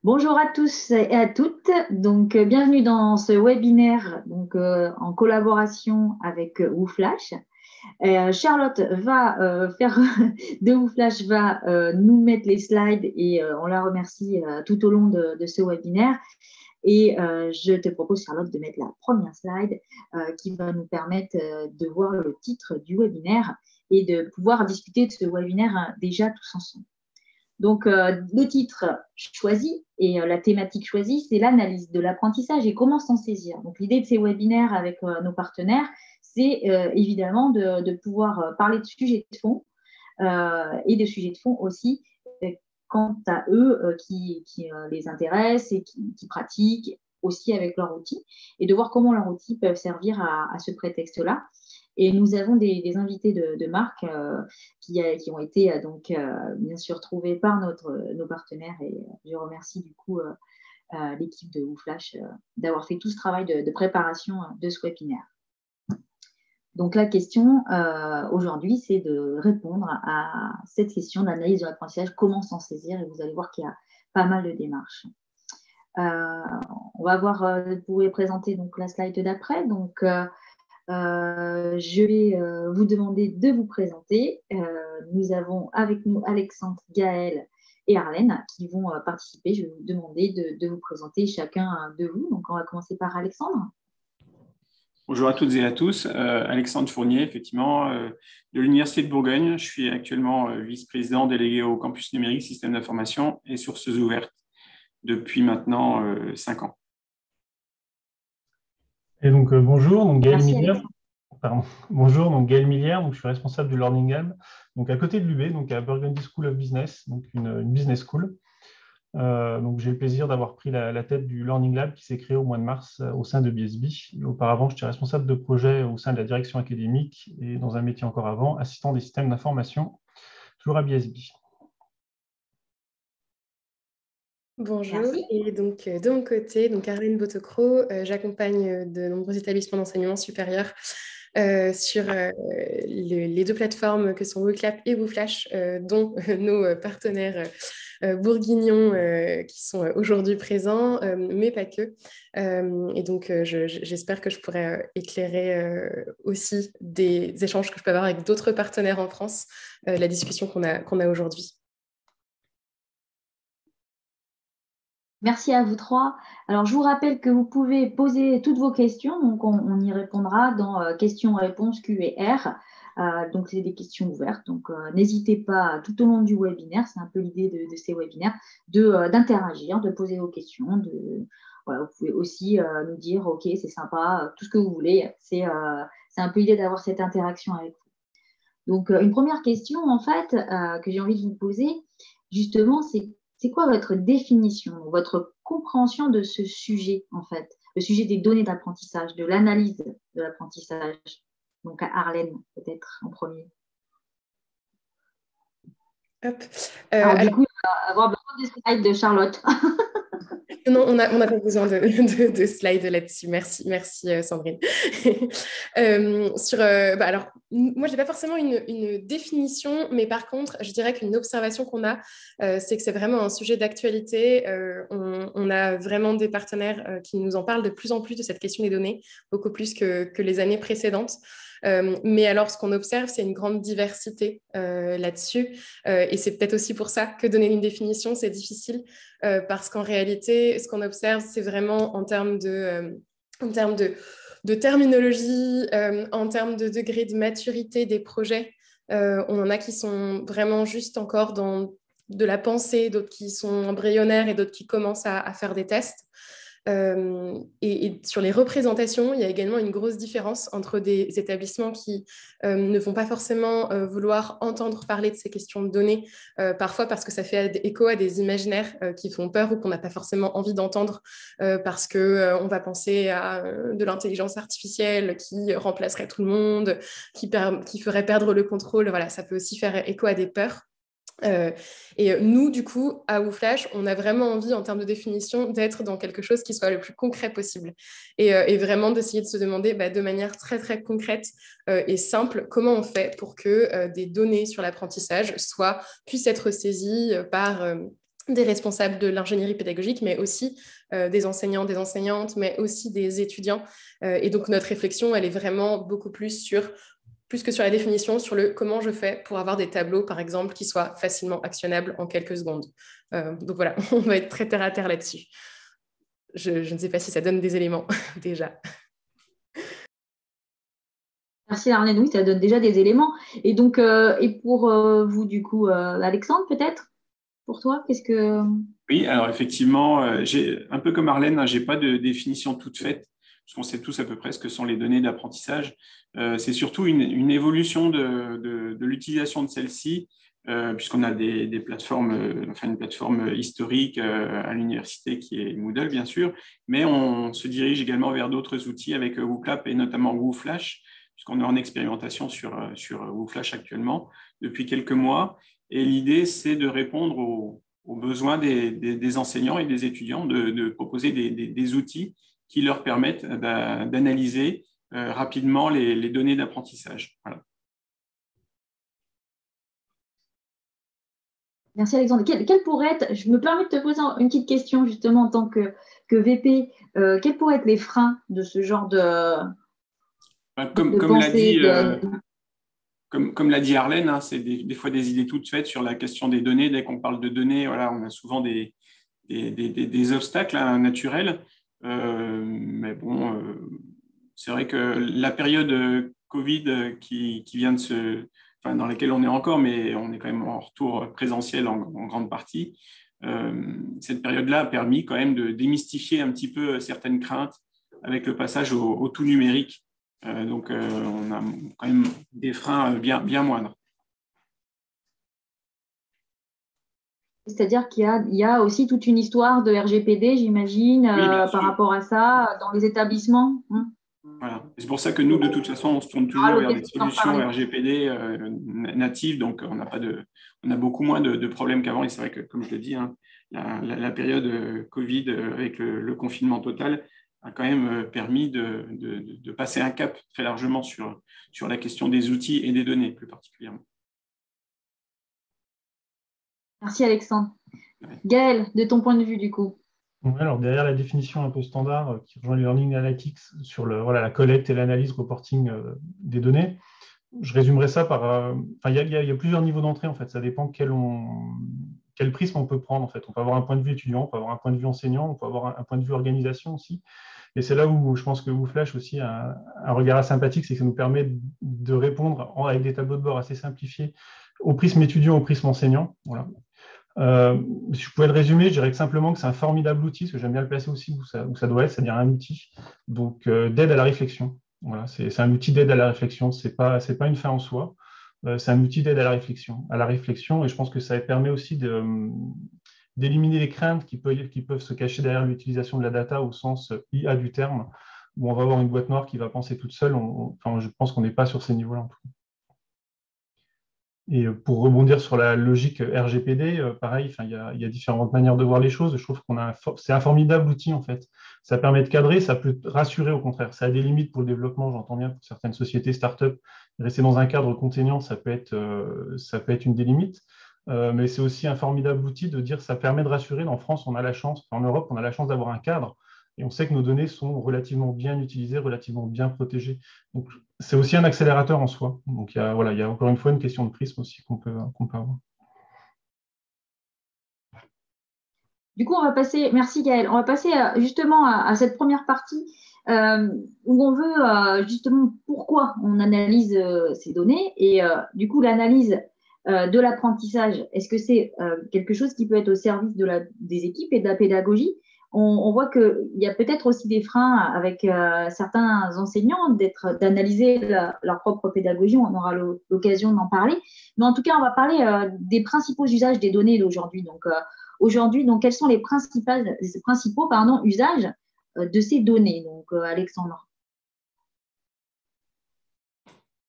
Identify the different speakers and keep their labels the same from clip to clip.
Speaker 1: Bonjour à tous et à toutes. Bienvenue dans ce webinaire en collaboration avec WooFlash. Charlotte va faire de WooFlash va nous mettre les slides et on la remercie tout au long de ce webinaire. Et je te propose, Charlotte, de mettre la première slide qui va nous permettre de voir le titre du webinaire et de pouvoir discuter de ce webinaire déjà tous ensemble. Le titre choisi et la thématique choisie, c'est l'analyse de l'apprentissage et comment s'en saisir. Donc, l'idée de ces webinaires avec nos partenaires, c'est évidemment de pouvoir parler de sujets de fond et de sujets de fond aussi quant à eux qui les intéressent et qui pratiquent aussi avec leur outil et de voir comment leurs outils peuvent servir à ce prétexte-là. Et nous avons des invités de marque qui ont été bien sûr trouvés par nos partenaires. Et je remercie du coup l'équipe de WooFlash d'avoir fait tout ce travail de préparation de ce webinaire. Donc la question aujourd'hui, c'est de répondre à cette question d'analyse de l'apprentissage, comment s'en saisir. Et vous allez voir qu'il y a pas mal de démarches. On va voir, vous pouvez présenter donc la slide d'après. Je vais vous demander de vous présenter. Nous avons avec nous Alexandre, Gaël et Arlène qui vont participer. Je vais vous demander de vous présenter chacun de vous. Donc, on va commencer par Alexandre.
Speaker 2: Bonjour à toutes et à tous. Alexandre Fournier, effectivement, de l'Université de Bourgogne. Je suis actuellement vice-président délégué au campus numérique système d'information et sources ouvertes depuis maintenant 5 ans.
Speaker 3: Et donc, bonjour, donc Gaël
Speaker 1: Merci,
Speaker 3: Millière. Bonjour, donc Gaël Millière, donc je suis responsable du Learning Lab, donc à côté de l'UB, donc à Burgundy School of Business, donc une business school. Donc j'ai le plaisir d'avoir pris la tête du Learning Lab qui s'est créé au mois de mars au sein de BSB. Et auparavant, j'étais responsable de projet au sein de la direction académique et dans un métier encore avant, assistant des systèmes d'information, toujours à BSB.
Speaker 4: Bonjour,
Speaker 1: Merci.
Speaker 4: et donc de mon côté, donc Arlène Botocro, j'accompagne de nombreux établissements d'enseignement supérieur sur les deux plateformes que sont WooClap et WooFlash, dont nos partenaires bourguignons qui sont aujourd'hui présents, mais pas que. Et donc j'espère que je pourrai éclairer aussi des échanges que je peux avoir avec d'autres partenaires en France, la discussion qu'on a aujourd'hui.
Speaker 1: Merci à vous trois. Alors, je vous rappelle que vous pouvez poser toutes vos questions. Donc, on y répondra dans questions-réponses Q et R. Donc, c'est des questions ouvertes. Donc, n'hésitez pas tout au long du webinaire, c'est un peu l'idée de ces webinaires, d'interagir, de poser vos questions. Voilà, vous pouvez aussi nous dire, OK, c'est sympa, tout ce que vous voulez. C'est un peu l'idée d'avoir cette interaction avec vous. Donc, une première question, en fait, que j'ai envie de vous poser, justement, c'est quoi votre définition, votre compréhension de ce sujet, en fait, le sujet des données d'apprentissage, de l'analyse de l'apprentissage? Donc, à Arlène, peut-être en premier.
Speaker 4: Hop.
Speaker 1: Alors, du coup, on va avoir besoin des slides de Charlotte.
Speaker 4: Non, on n'a pas besoin de slides là-dessus. Merci Sandrine. Alors, moi, je n'ai pas forcément une définition, mais par contre, je dirais qu'une observation qu'on a, c'est que c'est vraiment un sujet d'actualité. On a vraiment des partenaires qui nous en parlent de plus en plus de cette question des données, beaucoup plus que les années précédentes. Mais alors, ce qu'on observe, c'est une grande diversité là-dessus. Et c'est peut-être aussi pour ça que donner une définition, c'est difficile, parce qu'en réalité, ce qu'on observe, c'est vraiment en termes de terminologie, en termes de degré de maturité des projets. On en a qui sont vraiment juste encore dans de la pensée, d'autres qui sont embryonnaires et d'autres qui commencent à faire des tests. Et sur les représentations, il y a également une grosse différence entre des établissements qui ne vont pas forcément vouloir entendre parler de ces questions de données, parfois parce que ça fait écho à des imaginaires qui font peur ou qu'on n'a pas forcément envie d'entendre, parce qu'on va penser à de l'intelligence artificielle qui remplacerait tout le monde, qui ferait perdre le contrôle. Voilà, ça peut aussi faire écho à des peurs. Et nous, du coup, à WooFlash, on a vraiment envie, en termes de définition, d'être dans quelque chose qui soit le plus concret possible. Et vraiment d'essayer de se demander de manière très, très concrète et simple, comment on fait pour que des données sur l'apprentissage puissent être saisies par des responsables de l'ingénierie pédagogique, mais aussi des enseignants, des enseignantes, mais aussi des étudiants. Et donc, notre réflexion, elle est vraiment beaucoup plus que sur la définition, sur le comment je fais pour avoir des tableaux, par exemple, qui soient facilement actionnables en quelques secondes. Donc voilà, on va être très terre à terre là-dessus. Je ne sais pas si ça donne des éléments déjà.
Speaker 1: Merci Arlène, oui, ça donne déjà des éléments. Et donc, et pour vous, du coup, Alexandre, peut-être, pour toi, qu'est-ce que…
Speaker 2: Oui, alors effectivement, un peu comme Arlène, hein, je n'ai pas de définition toute faite, parce qu'on sait tous à peu près ce que sont les données d'apprentissage. C'est surtout une évolution de l'utilisation de celles-ci, puisqu'on a des plateformes, enfin une plateforme historique à l'université qui est Moodle, bien sûr, mais on se dirige également vers d'autres outils avec WooClap et notamment WooFlash, puisqu'on est en expérimentation sur WooFlash actuellement depuis quelques mois. Et l'idée, c'est de répondre aux besoins des enseignants et des étudiants, de proposer des outils qui leur permettent d'analyser rapidement les données d'apprentissage. Voilà.
Speaker 1: Merci Alexandre. Quel pourrait être, je me permets de te poser une petite question justement en tant que VP, quels pourraient être les freins de ce genre de pensée
Speaker 2: Comme l'a dit Arlène, hein, c'est des fois des idées toutes faites sur la question des données. Dès qu'on parle de données, voilà, on a souvent des obstacles naturels. Mais bon, c'est vrai que la période Covid qui vient enfin, dans laquelle on est encore, mais on est quand même en retour présentiel en grande partie, cette période-là a permis quand même de démystifier un petit peu certaines craintes avec le passage au tout numérique. Donc, on a quand même des freins bien moindres.
Speaker 1: C'est-à-dire qu'il y a aussi toute une histoire de RGPD, j'imagine,
Speaker 2: Oui,
Speaker 1: par rapport à ça, dans les établissements.
Speaker 2: Voilà. C'est pour ça que nous, de toute façon, on se tourne toujours vers des solutions RGPD natives. Donc, on a beaucoup moins de problèmes qu'avant. Et c'est vrai que, comme je l'ai dit, hein, la période Covid avec le confinement total a quand même permis de passer un cap très largement sur la question des outils et des données, plus particulièrement.
Speaker 1: Merci Alexandre. Gaël, de ton point de vue, du coup.
Speaker 3: Alors, derrière la définition un peu standard qui rejoint les learning analytics sur la collecte et l'analyse reporting des données, je résumerai ça par… il y a plusieurs niveaux d'entrée, en fait. Ça dépend quel prisme on peut prendre, en fait. On peut avoir un point de vue étudiant, on peut avoir un point de vue enseignant, on peut avoir un point de vue organisation aussi. Et c'est là où je pense que WooFlash aussi a un regard assez sympathique, c'est que ça nous permet de répondre avec des tableaux de bord assez simplifiés au prisme étudiant, au prisme enseignant. Voilà. Si je pouvais le résumer, je dirais que simplement que c'est un formidable outil, parce que j'aime bien le placer aussi où ça doit être, c'est-à-dire un outil d'aide à la réflexion. Voilà, c'est un outil d'aide à la réflexion, c'est pas une fin en soi, c'est un outil d'aide à la réflexion, et je pense que ça permet aussi d'éliminer les craintes qui peuvent se cacher derrière l'utilisation de la data au sens IA du terme, où on va avoir une boîte noire qui va penser toute seule. Je pense qu'on n'est pas sur ces niveaux-là en tout cas. Et pour rebondir sur la logique RGPD, pareil, il y a différentes manières de voir les choses. Je trouve c'est un formidable outil en fait. Ça permet de cadrer, ça peut rassurer au contraire. Ça a des limites pour le développement, j'entends bien pour certaines sociétés, start-up. Rester dans un cadre contraignant, ça peut être une des limites. Mais c'est aussi un formidable outil de dire ça permet de rassurer. En France, on a la chance, en Europe, on a la chance d'avoir un cadre. Et on sait que nos données sont relativement bien utilisées, relativement bien protégées. Donc, c'est aussi un accélérateur en soi. Donc, il y a encore une fois une question de prisme aussi qu'on peut avoir.
Speaker 1: Du coup, merci Gaël, on va passer justement à cette première partie où on veut justement pourquoi on analyse ces données et du coup, l'analyse de l'apprentissage, est-ce que c'est quelque chose qui peut être au service des équipes et de la pédagogie? On voit qu'il y a peut-être aussi des freins avec certains enseignants d'analyser leur propre pédagogie. On aura l'occasion d'en parler. Mais en tout cas, on va parler des principaux usages des données d'aujourd'hui. Donc, aujourd'hui, quels sont les principaux usages de ces données? Donc, Alexandre.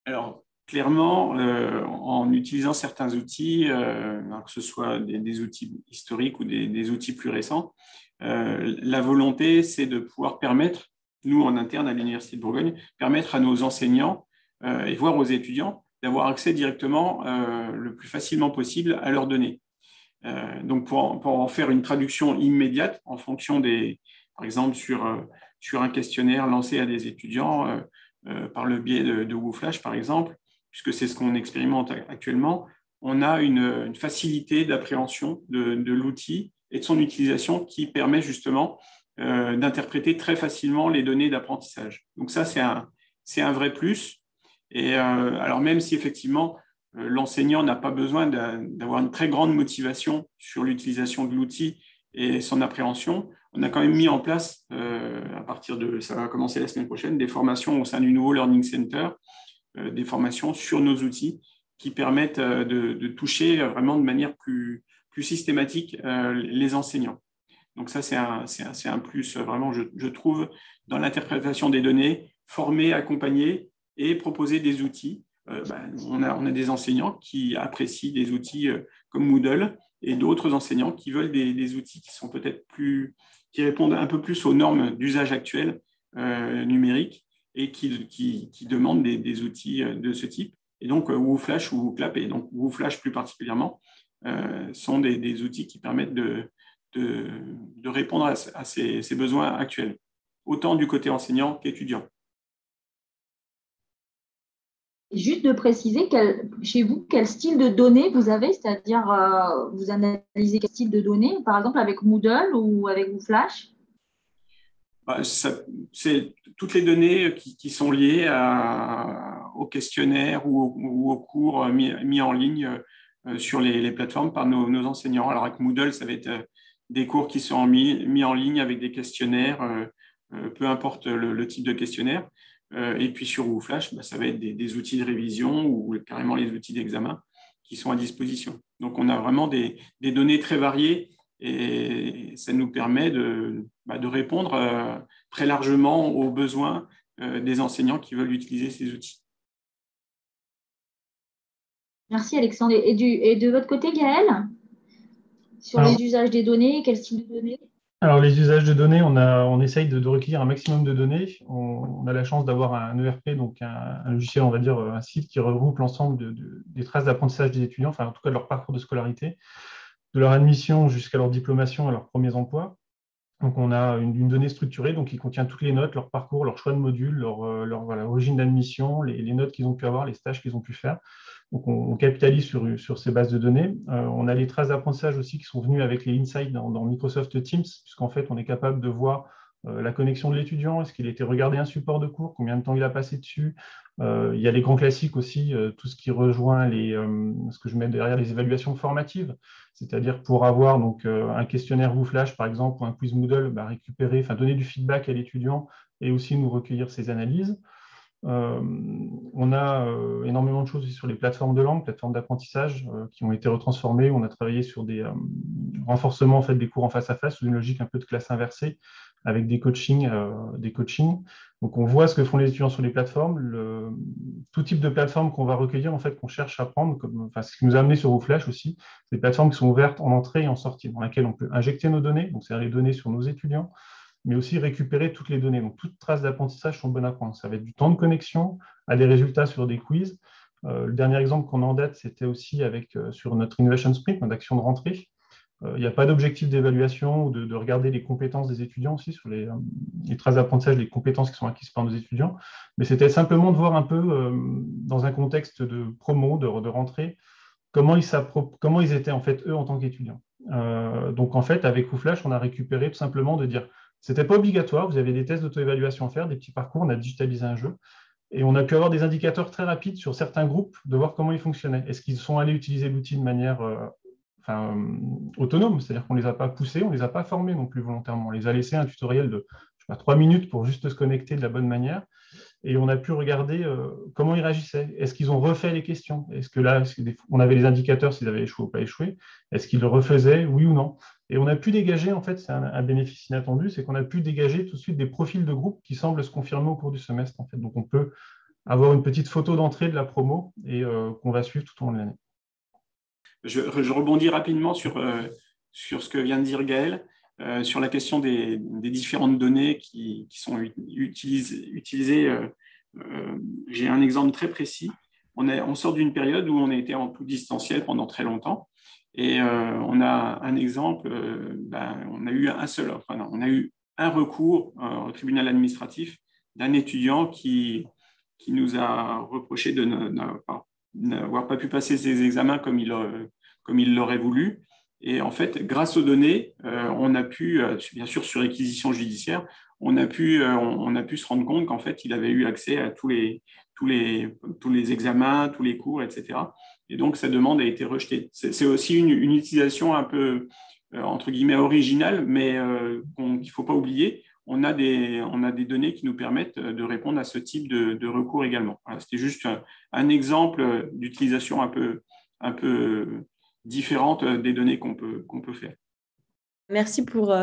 Speaker 2: Alors, clairement, en utilisant certains outils, que ce soit des outils historiques ou des outils plus récents, la volonté, c'est de pouvoir permettre, nous en interne à l'Université de Bourgogne, permettre à nos enseignants et voire aux étudiants d'avoir accès directement le plus facilement possible à leurs données. Donc, pour en faire une traduction immédiate en fonction par exemple, sur un questionnaire lancé à des étudiants par le biais de WooFlash, par exemple, puisque c'est ce qu'on expérimente actuellement, on a une facilité d'appréhension de l'outil et de son utilisation qui permet justement d'interpréter très facilement les données d'apprentissage. Donc ça, c'est un vrai plus. Et alors même si effectivement, l'enseignant n'a pas besoin d'avoir une très grande motivation sur l'utilisation de l'outil et son appréhension, on a quand même mis en place, ça va commencer la semaine prochaine, des formations au sein du nouveau Learning Center, des formations sur nos outils qui permettent de toucher vraiment de manière plus systématique les enseignants. Donc ça, c'est un plus vraiment, je trouve, dans l'interprétation des données, former, accompagner et proposer des outils. On a des enseignants qui apprécient des outils comme Moodle et d'autres enseignants qui veulent des outils qui sont peut-être qui répondent un peu plus aux normes d'usage actuelles numériques et qui demandent des outils de ce type. Et donc, WooFlash ou WooClap, et donc WooFlash plus particulièrement, sont des outils qui permettent de répondre à ces besoins actuels, autant du côté enseignant qu'étudiant.
Speaker 1: Juste de préciser, chez vous, quel style de données vous avez, c'est-à-dire vous analysez quel style de données, par exemple avec Moodle ou avec WooFlash?
Speaker 2: C'est toutes les données qui sont liées au questionnaire ou aux cours mis en ligne sur les plateformes par nos enseignants. Alors avec Moodle, ça va être des cours qui sont mis en ligne avec des questionnaires, peu importe le type de questionnaire. Et puis sur WooFlash, ça va être des outils de révision ou carrément les outils d'examen qui sont à disposition. Donc on a vraiment des données très variées et ça nous permet de répondre très largement aux besoins des enseignants qui veulent utiliser ces outils.
Speaker 1: Merci Alexandre. Et de votre côté, Gaël, sur les usages des données, quel style de données?
Speaker 3: Alors, les usages de données, on essaye de recueillir un maximum de données. On a la chance d'avoir un ERP, donc un logiciel, on va dire, un site qui regroupe l'ensemble des traces d'apprentissage des étudiants, enfin en tout cas de leur parcours de scolarité, de leur admission jusqu'à leur diplomation et leurs premiers emplois. Donc, on a une donnée structurée donc, qui contient toutes les notes, leur parcours, leur choix de module, leur origine d'admission, les notes qu'ils ont pu avoir, les stages qu'ils ont pu faire. Donc, on capitalise sur ces bases de données. On a les traces d'apprentissage aussi qui sont venues avec les insights dans Microsoft Teams, puisqu'en fait, on est capable de voir la connexion de l'étudiant, est-ce qu'il a été regardé un support de cours, combien de temps il a passé dessus. Il y a les grands classiques aussi, tout ce qui rejoint ce que je mets derrière les évaluations formatives, c'est-à-dire pour avoir donc, un questionnaire WooFlash, par exemple, ou un quiz Moodle, donner du feedback à l'étudiant et aussi nous recueillir ses analyses. On a énormément de choses sur les plateformes de langue, plateformes d'apprentissage qui ont été retransformées. On a travaillé sur des renforcements en fait, des cours en face à face sous une logique un peu de classe inversée avec des coachings. Donc on voit ce que font les étudiants sur les plateformes, tout type de plateforme qu'on va recueillir, en fait, qu'on cherche à prendre, ce qui nous a amené sur WooFlash aussi, c'est des plateformes qui sont ouvertes en entrée et en sortie, dans lesquelles on peut injecter nos données, donc c'est-à-dire les données sur nos étudiants, mais aussi récupérer toutes les données. Donc, toutes traces d'apprentissage sont bonnes à prendre. Ça va être du temps de connexion à des résultats sur des quiz. Le dernier exemple qu'on a en date, c'était aussi sur notre Innovation Sprint, notre action de rentrée. Il n'y a pas d'objectif d'évaluation ou de regarder les compétences des étudiants aussi sur les traces d'apprentissage, les compétences qui sont acquises par nos étudiants. Mais c'était simplement de voir un peu, dans un contexte de promo, de rentrée, comment ils étaient en fait, eux, en tant qu'étudiants. Donc, en fait, avec WooFlash, on a récupéré tout simplement de dire c'était pas obligatoire, vous avez des tests d'auto-évaluation à faire, des petits parcours, on a digitalisé un jeu, et on a pu avoir des indicateurs très rapides sur certains groupes, de voir comment ils fonctionnaient. Est-ce qu'ils sont allés utiliser l'outil de manière autonome, c'est-à-dire qu'on ne les a pas poussés, on ne les a pas formés non plus volontairement. On les a laissés un tutoriel de 3 minutes pour juste se connecter de la bonne manière, et on a pu regarder comment ils réagissaient. Est-ce qu'ils ont refait les questions? Est-ce que là, on avait les indicateurs s'ils avaient échoué ou pas échoué? Est-ce qu'ils le refaisaient, oui ou non? Et on a pu dégager, en fait, c'est un bénéfice inattendu, c'est qu'on a pu dégager tout de suite des profils de groupe qui semblent se confirmer au cours du semestre. En fait. Donc, on peut avoir une petite photo d'entrée de la promo et qu'on va suivre tout au long de l'année.
Speaker 2: Je rebondis rapidement sur ce que vient de dire Gaël, sur la question des différentes données qui sont utilisées. J'ai un exemple très précis. On sort d'une période où on a été en tout distanciel pendant très longtemps. Et on a un exemple, on a eu on a eu un recours au tribunal administratif d'un étudiant qui nous a reproché de n'avoir pas pu passer ses examens comme il l'aurait voulu. Et en fait, grâce aux données, on a pu, bien sûr sur réquisition judiciaire, on a pu se rendre compte qu'en fait, il avait eu accès à tous les examens, tous les cours, etc. Et donc, sa demande a été rejetée. C'est aussi une utilisation un peu, entre guillemets, originale, mais qu'il ne faut pas oublier. On a des données qui nous permettent de répondre à ce type de recours également. Voilà, c'était juste un exemple d'utilisation un peu différente des données qu'on peut faire.
Speaker 5: Merci pour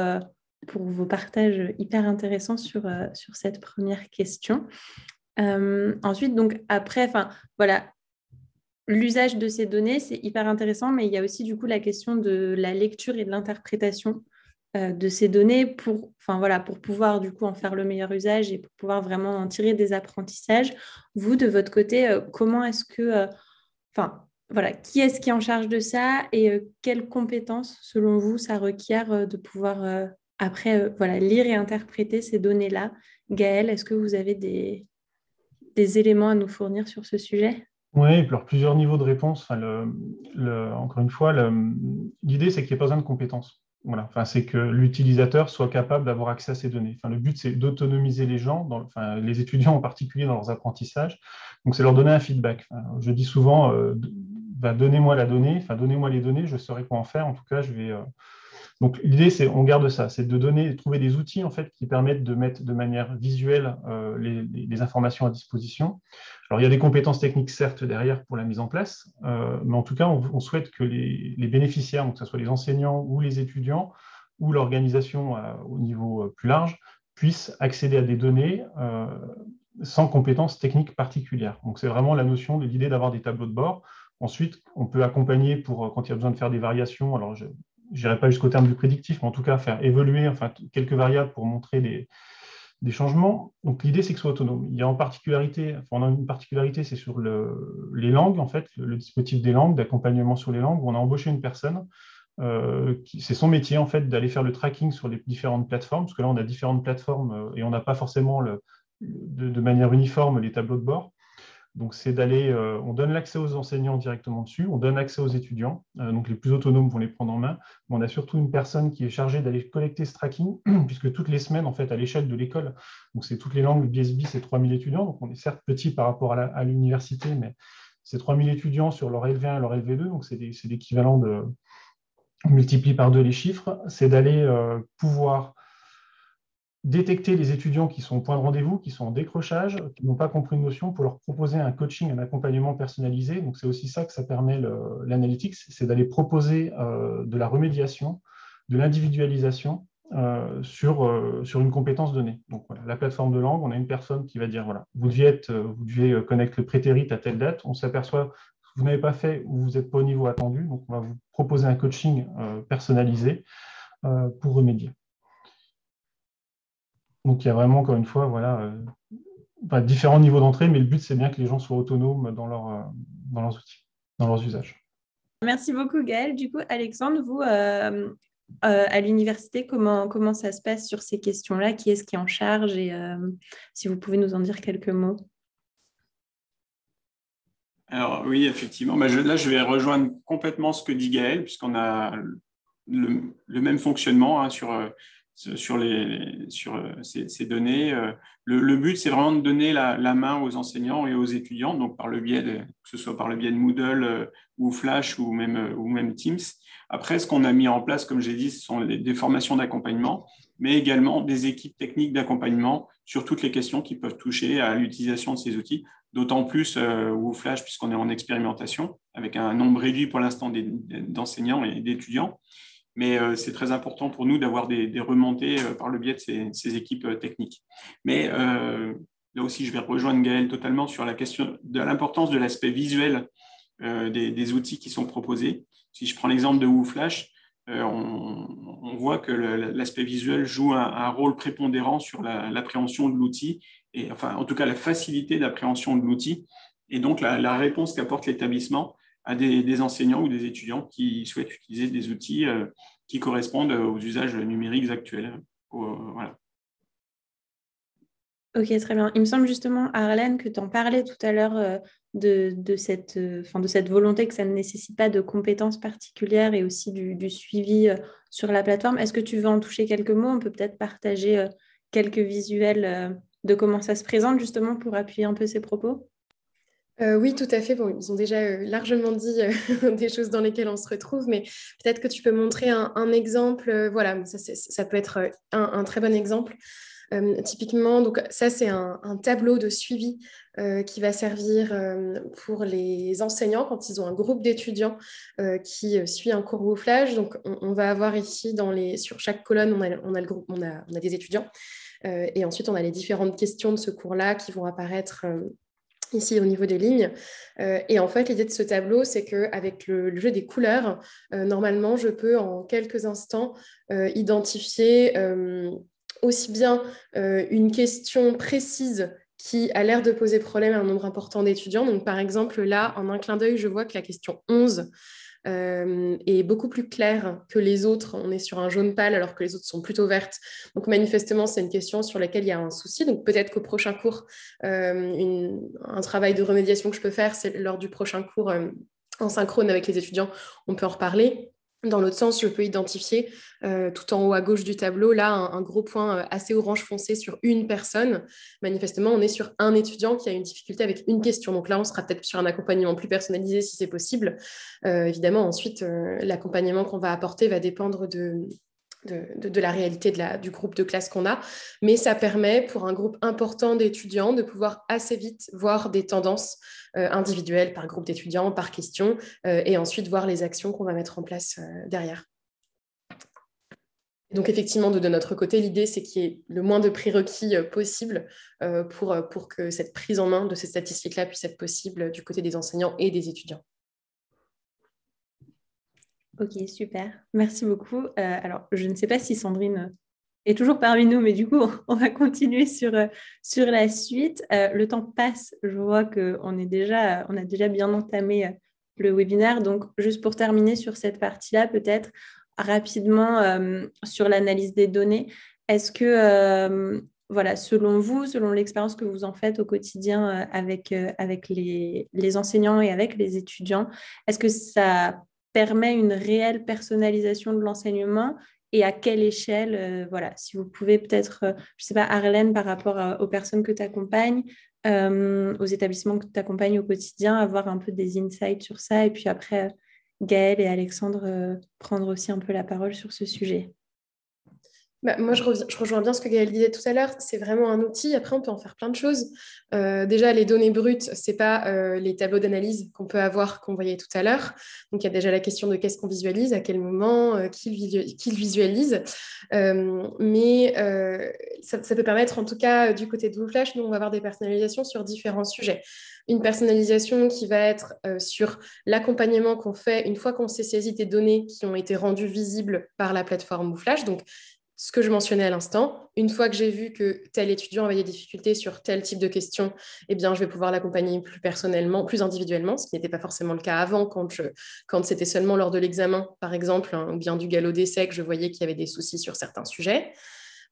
Speaker 5: vos partages hyper intéressants sur cette première question. Ensuite, donc après, voilà, l'usage de ces données, c'est hyper intéressant, mais il y a aussi du coup la question de la lecture et de l'interprétation de ces données pour pouvoir du coup en faire le meilleur usage et pour pouvoir vraiment en tirer des apprentissages. Vous, de votre côté, comment est-ce que... voilà, qui est-ce qui est en charge de ça et quelles compétences, selon vous, ça requiert de pouvoir après lire et interpréter ces données-là? Gaëlle, est-ce que vous avez des éléments à nous fournir sur ce sujet?
Speaker 3: Oui, et puis alors, plusieurs niveaux de réponse. Encore une fois, l'idée, c'est qu'il n'y ait pas besoin de compétences. Voilà. C'est que l'utilisateur soit capable d'avoir accès à ces données. Le but, c'est d'autonomiser les gens, les étudiants en particulier dans leurs apprentissages. Donc, c'est leur donner un feedback. Je dis souvent, donnez-moi la donnée, donnez-moi les données, je saurai quoi en faire. En tout cas, je vais... Donc, l'idée, c'est on garde ça, c'est de trouver des outils en fait qui permettent de mettre de manière visuelle les informations à disposition. Alors, il y a des compétences techniques certes derrière pour la mise en place, mais en tout cas, on souhaite que les bénéficiaires, donc que ce soit les enseignants ou les étudiants ou l'organisation au niveau plus large, puissent accéder à des données sans compétences techniques particulières. Donc, c'est vraiment la notion de l'idée d'avoir des tableaux de bord. Ensuite, on peut accompagner quand il y a besoin de faire des variations. Alors, je n'irai pas jusqu'au terme du prédictif, mais en tout cas, faire évoluer quelques variables pour montrer des changements. Donc, l'idée, c'est que ce soit autonome. Il y a on a une particularité, c'est sur les langues, en fait, le dispositif des langues, d'accompagnement sur les langues, où on a embauché une personne. C'est son métier, en fait, d'aller faire le tracking sur les différentes plateformes, parce que là, on a différentes plateformes et on n'a pas forcément de manière uniforme les tableaux de bord. Donc, c'est on donne l'accès aux enseignants directement dessus, on donne accès aux étudiants, donc les plus autonomes vont les prendre en main, mais on a surtout une personne qui est chargée d'aller collecter ce tracking, puisque toutes les semaines, en fait, à l'échelle de l'école, donc c'est toutes les langues, le BSB, c'est 3000 étudiants, donc on est certes petit par rapport à l'université, mais c'est 3000 étudiants sur leur LV1 et leur LV2, donc c'est l'équivalent de... On multiplie par 2 les chiffres, c'est d'aller pouvoir détecter les étudiants qui sont au point de rendez-vous, qui sont en décrochage, qui n'ont pas compris une notion, pour leur proposer un coaching, un accompagnement personnalisé. Donc, c'est aussi ça que ça permet l'analytics, c'est d'aller proposer de la remédiation, de l'individualisation sur une compétence donnée. Donc, voilà, la plateforme de langue, on a une personne qui va dire, voilà, vous devez connaître le prétérit à telle date, on s'aperçoit que vous n'avez pas fait ou vous n'êtes pas au niveau attendu, donc on va vous proposer un coaching personnalisé pour remédier. Donc, il y a vraiment, encore une fois, différents niveaux d'entrée, mais le but, c'est bien que les gens soient autonomes dans leurs outils, dans leurs usages.
Speaker 5: Merci beaucoup, Gaëlle. Du coup, Alexandre, vous, à l'université, comment ça se passe sur ces questions-là? Qui est-ce qui est en charge? Et si vous pouvez nous en dire quelques mots.
Speaker 2: Alors, oui, effectivement. Là, je vais rejoindre complètement ce que dit Gaëlle, puisqu'on a le même fonctionnement sur ces données. Le but, c'est vraiment de donner la main aux enseignants et aux étudiants, donc que ce soit par le biais de Moodle ou Flash ou même Teams. Après, ce qu'on a mis en place, comme j'ai dit, ce sont des formations d'accompagnement, mais également des équipes techniques d'accompagnement sur toutes les questions qui peuvent toucher à l'utilisation de ces outils, d'autant plus Flash, puisqu'on est en expérimentation, avec un nombre réduit pour l'instant d'enseignants et d'étudiants. Mais c'est très important pour nous d'avoir des remontées par le biais de ces équipes techniques. Mais là aussi, je vais rejoindre Gaëlle totalement sur la question de l'importance de l'aspect visuel des outils qui sont proposés. Si je prends l'exemple de WooFlash, on voit que l'aspect visuel joue un rôle prépondérant sur l'appréhension de l'outil, et en tout cas la facilité d'appréhension de l'outil, et donc la réponse qu'apporte l'établissement à des enseignants ou des étudiants qui souhaitent utiliser des outils qui correspondent aux usages numériques actuels. Voilà.
Speaker 5: Ok, très bien. Il me semble justement, Arlène, que tu en parlais tout à l'heure de cette volonté que ça ne nécessite pas de compétences particulières et aussi du suivi sur la plateforme. Est-ce que tu veux en toucher quelques mots? On peut peut-être partager quelques visuels de comment ça se présente justement pour appuyer un peu ces propos.
Speaker 4: Oui, tout à fait. Bon, ils ont déjà largement dit des choses dans lesquelles on se retrouve, mais peut-être que tu peux montrer un exemple. Voilà, ça peut être un très bon exemple. Typiquement, donc ça c'est un tableau de suivi qui va servir pour les enseignants quand ils ont un groupe d'étudiants qui suit un cours Wooflage. Donc on va avoir ici sur chaque colonne on a le groupe, on a des étudiants et ensuite on a les différentes questions de ce cours-là qui vont apparaître ici au niveau des lignes. Et en fait, l'idée de ce tableau, c'est qu'avec le jeu des couleurs, normalement, je peux en quelques instants identifier aussi bien une question précise qui a l'air de poser problème à un nombre important d'étudiants. Donc, par exemple, là, en un clin d'œil, je vois que la question 11 est beaucoup plus claire que les autres. On est sur un jaune pâle alors que les autres sont plutôt vertes. Donc, manifestement, c'est une question sur laquelle il y a un souci. Donc, peut-être qu'au prochain cours, un travail de remédiation que je peux faire, c'est lors du prochain cours en synchrone avec les étudiants, on peut en reparler. Dans l'autre sens, je peux identifier tout en haut à gauche du tableau, là, un gros point assez orange foncé sur une personne. Manifestement, on est sur un étudiant qui a une difficulté avec une question. Donc là, on sera peut-être sur un accompagnement plus personnalisé si c'est possible. Évidemment, ensuite, l'accompagnement qu'on va apporter va dépendre de la réalité du groupe de classe qu'on a, mais ça permet pour un groupe important d'étudiants de pouvoir assez vite voir des tendances individuelles par groupe d'étudiants, par question, et ensuite voir les actions qu'on va mettre en place derrière. Donc effectivement, de notre côté, l'idée, c'est qu'il y ait le moins de prérequis possible pour que cette prise en main de ces statistiques-là puisse être possible du côté des enseignants et des étudiants.
Speaker 5: Ok, super. Merci beaucoup. Alors, je ne sais pas si Sandrine est toujours parmi nous, mais du coup, on va continuer sur la suite. Le temps passe. Je vois qu'on a déjà bien entamé le webinaire. Donc, juste pour terminer sur cette partie-là, peut-être rapidement sur l'analyse des données. Est-ce que, voilà, selon vous, selon l'expérience que vous en faites au quotidien avec les enseignants et avec les étudiants, est-ce que ça permet une réelle personnalisation de l'enseignement et à quelle échelle, voilà, si vous pouvez peut-être, je ne sais pas, Arlène, par rapport aux personnes que tu accompagnes, aux établissements que tu accompagnes au quotidien, avoir un peu des insights sur ça et puis après, Gaëlle et Alexandre prendre aussi un peu la parole sur ce sujet.
Speaker 4: Moi, je rejoins bien ce que Gaëlle disait tout à l'heure. C'est vraiment un outil. Après, on peut en faire plein de choses. Déjà, les données brutes, ce n'est pas les tableaux d'analyse qu'on peut avoir, qu'on voyait tout à l'heure. Donc, il y a déjà la question de qu'est-ce qu'on visualise, à quel moment, qui le visualise. Mais ça peut permettre, en tout cas, du côté de Wooflage, nous, on va avoir des personnalisations sur différents sujets. Une personnalisation qui va être sur l'accompagnement qu'on fait une fois qu'on s'est saisi des données qui ont été rendues visibles par la plateforme Wooflage. Donc, ce que je mentionnais à l'instant, une fois que j'ai vu que tel étudiant avait des difficultés sur tel type de questions, eh bien, je vais pouvoir l'accompagner plus personnellement, plus individuellement, ce qui n'était pas forcément le cas avant quand c'était seulement lors de l'examen, par exemple, ou bien du galop d'essai que je voyais qu'il y avait des soucis sur certains sujets.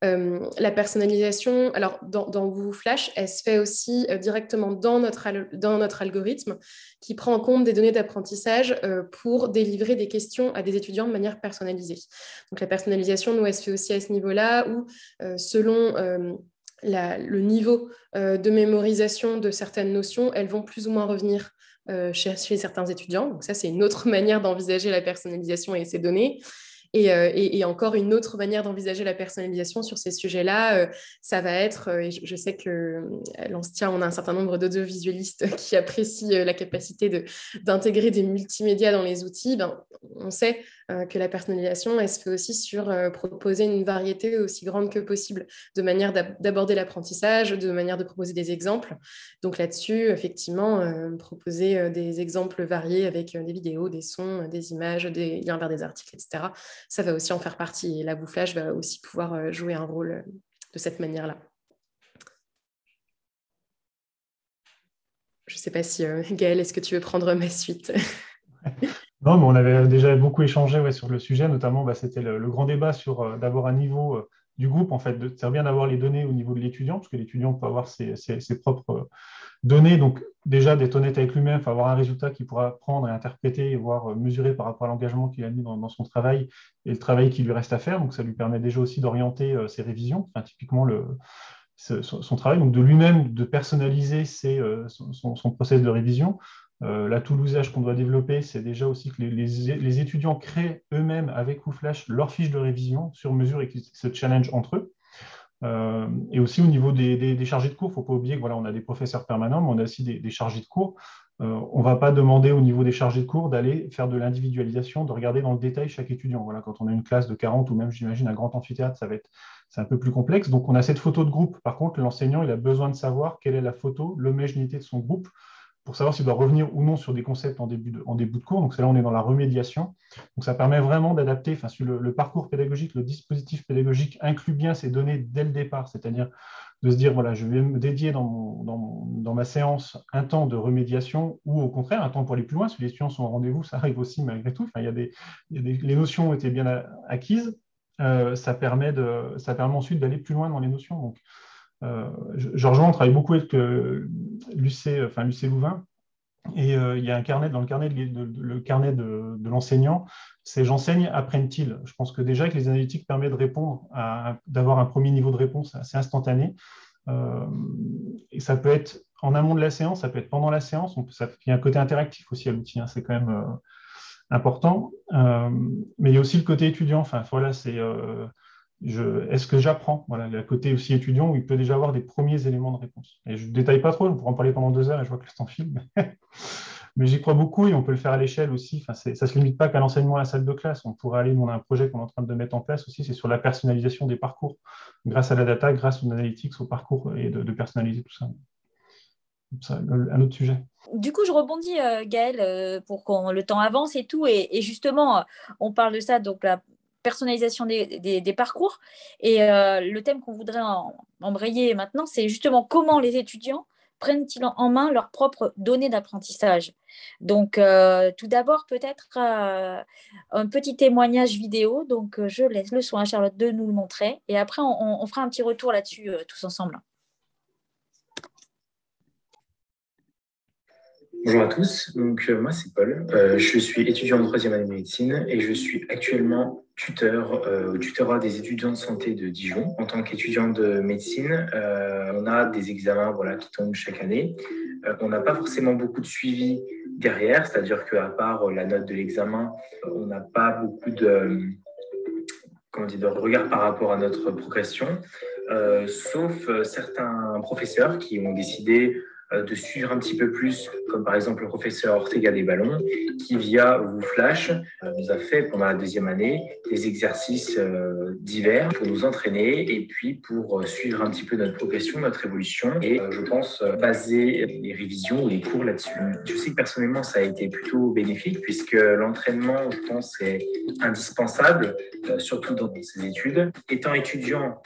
Speaker 4: La personnalisation, alors dans Wooflage, elle se fait aussi directement dans notre algorithme qui prend en compte des données d'apprentissage pour délivrer des questions à des étudiants de manière personnalisée. Donc la personnalisation, nous, elle se fait aussi à ce niveau-là où selon le niveau de mémorisation de certaines notions, elles vont plus ou moins revenir chez certains étudiants. Donc ça, c'est une autre manière d'envisager la personnalisation et ces données. Et encore une autre manière d'envisager la personnalisation sur ces sujets-là, ça va être, et je sais que l'Anstia, on a un certain nombre d'audiovisualistes qui apprécient la capacité d'intégrer des multimédias dans les outils. On sait que la personnalisation, elle se fait aussi sur proposer une variété aussi grande que possible de manière d'aborder l'apprentissage, de manière de proposer des exemples. Donc là-dessus, effectivement, proposer des exemples variés avec des vidéos, des sons, des images, des liens vers des articles, etc. Ça va aussi en faire partie. Et la Wooflage va aussi pouvoir jouer un rôle de cette manière-là. Je ne sais pas si, Gaëlle, est-ce que tu veux prendre ma suite?
Speaker 3: Non, mais on avait déjà beaucoup échangé sur le sujet, notamment c'était le grand débat sur d'avoir un niveau du groupe, en fait, c'est bien d'avoir les données au niveau de l'étudiant, parce que l'étudiant peut avoir ses propres données, donc déjà d'être honnête avec lui-même, il faut avoir un résultat qu'il pourra prendre et interpréter et voir mesurer par rapport à l'engagement qu'il a mis dans son travail et le travail qui lui reste à faire, donc ça lui permet déjà aussi d'orienter ses révisions, enfin, typiquement son travail, donc de lui-même de personnaliser son process de révision. Là, tout l'usage qu'on doit développer, c'est déjà aussi que les étudiants créent eux-mêmes avec Wooflash leur fiche de révision sur mesure et qu'ils se challenge entre eux. Et aussi au niveau des chargés de cours, il ne faut pas oublier que voilà, on a des professeurs permanents, mais on a aussi des chargés de cours. On ne va pas demander au niveau des chargés de cours d'aller faire de l'individualisation, de regarder dans le détail chaque étudiant. Voilà, quand on a une classe de 40 ou même, j'imagine, un grand amphithéâtre, c'est un peu plus complexe. Donc, on a cette photo de groupe. Par contre, l'enseignant, il a besoin de savoir quelle est la photo, l'homogénéité de son groupe pour savoir s'il doit revenir ou non sur des concepts en début de cours. Donc, c'est là, on est dans la remédiation. Donc, ça permet vraiment d'adapter, enfin, sur le parcours pédagogique, le dispositif pédagogique inclut bien ces données dès le départ, c'est-à-dire de se dire, voilà, je vais me dédier dans ma séance un temps de remédiation ou au contraire, un temps pour aller plus loin. Si les étudiants sont au rendez-vous, ça arrive aussi malgré tout. Enfin, les notions ont été bien acquises. Ça permet ensuite d'aller plus loin dans les notions. Donc, je rejoins, on travaille beaucoup avec l'UC Louvain, et il y a un carnet, dans le carnet de l'enseignant, c'est j'enseigne, apprennent-ils. Je pense que déjà que les analytiques permettent de répondre, d'avoir un premier niveau de réponse assez instantané. Et ça peut être en amont de la séance, ça peut être pendant la séance. Il y a un côté interactif aussi à l'outil, hein, c'est quand même important. Mais il y a aussi le côté étudiant. Enfin, voilà, est-ce que j'apprends? Voilà, le côté aussi étudiant où il peut déjà avoir des premiers éléments de réponse. Et je ne détaille pas trop, on pourra en parler pendant 2 heures et je vois que le temps file. Mais j'y crois beaucoup et on peut le faire à l'échelle aussi. Enfin, ça ne se limite pas qu'à l'enseignement à la salle de classe. On pourrait aller, on a un projet qu'on est en train de mettre en place aussi, c'est sur la personnalisation des parcours. Grâce à la data, grâce aux analytics, au parcours et de personnaliser tout ça. Ça, un autre sujet.
Speaker 6: Du coup, je rebondis, Gaëlle, pour que le temps avance et tout. Et justement, on parle de ça, donc la personnalisation des parcours. Et le thème qu'on voudrait embrayer maintenant, c'est justement comment les étudiants prennent-ils en main leurs propres données d'apprentissage. Donc, tout d'abord, peut-être un petit témoignage vidéo. Donc, je laisse le soin à Charlotte de nous le montrer. Et après, on fera un petit retour là-dessus tous ensemble.
Speaker 7: Bonjour à tous, donc moi c'est Paul, je suis étudiant en 3e année de médecine et je suis actuellement tuteur au tutorat des étudiants de santé de Dijon. En tant qu'étudiant de médecine, on a des examens qui tombent chaque année. On n'a pas forcément beaucoup de suivi derrière, c'est-à-dire qu'à part la note de l'examen, on n'a pas beaucoup de regard par rapport à notre progression, sauf certains professeurs qui ont décidé de suivre un petit peu plus, comme par exemple le professeur Ortega des Ballons, qui via Wooflash nous a fait pendant la 2e année des exercices divers pour nous entraîner et puis pour suivre un petit peu notre progression, notre évolution et je pense baser les révisions ou les cours là-dessus. Je sais que personnellement ça a été plutôt bénéfique puisque l'entraînement, je pense, est indispensable, surtout dans ces études. Étant étudiant,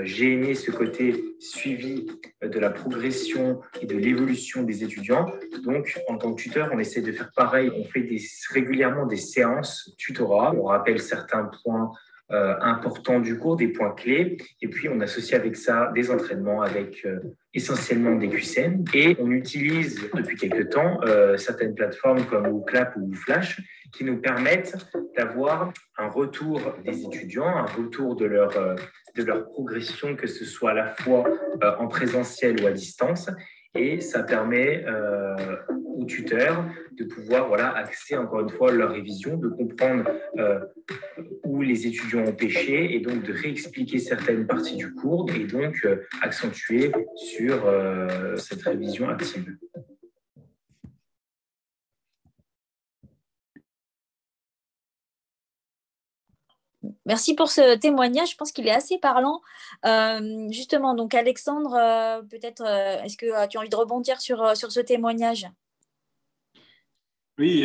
Speaker 7: j'ai aimé ce côté suivi de la progression et de l'évolution des étudiants. Donc, en tant que tuteur, on essaie de faire pareil. On fait régulièrement des séances tutorat. On rappelle certains points importants du cours, des points clés. Et puis, on associe avec ça des entraînements avec essentiellement des QCM. Et on utilise depuis quelques temps certaines plateformes comme WooClap ou WooFlash qui nous permettent d'avoir un retour des étudiants, un retour de leur progression, que ce soit à la fois en présentiel ou à distance. Et ça permet aux tuteurs de pouvoir axer encore une fois leur révision, de comprendre où les étudiants ont pêché et donc de réexpliquer certaines parties du cours et donc accentuer sur cette révision active.
Speaker 6: Merci pour ce témoignage. Je pense qu'il est assez parlant. Justement, donc Alexandre, peut-être, est-ce que tu as envie de rebondir sur ce témoignage?
Speaker 2: Oui,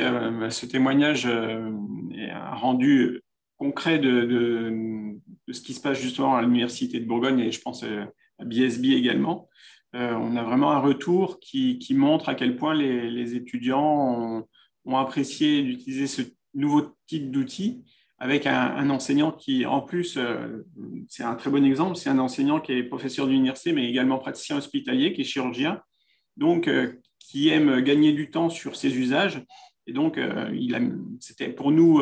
Speaker 2: ce témoignage est un rendu concret de ce qui se passe justement à l'Université de Bourgogne et je pense à BSB également. On a vraiment un retour qui montre à quel point les étudiants ont apprécié d'utiliser ce nouveau type d'outil avec un enseignant qui, en plus, c'est un très bon exemple, c'est un enseignant qui est professeur d'université, mais également praticien hospitalier, qui est chirurgien, donc qui aime gagner du temps sur ses usages. Et donc, c'était pour nous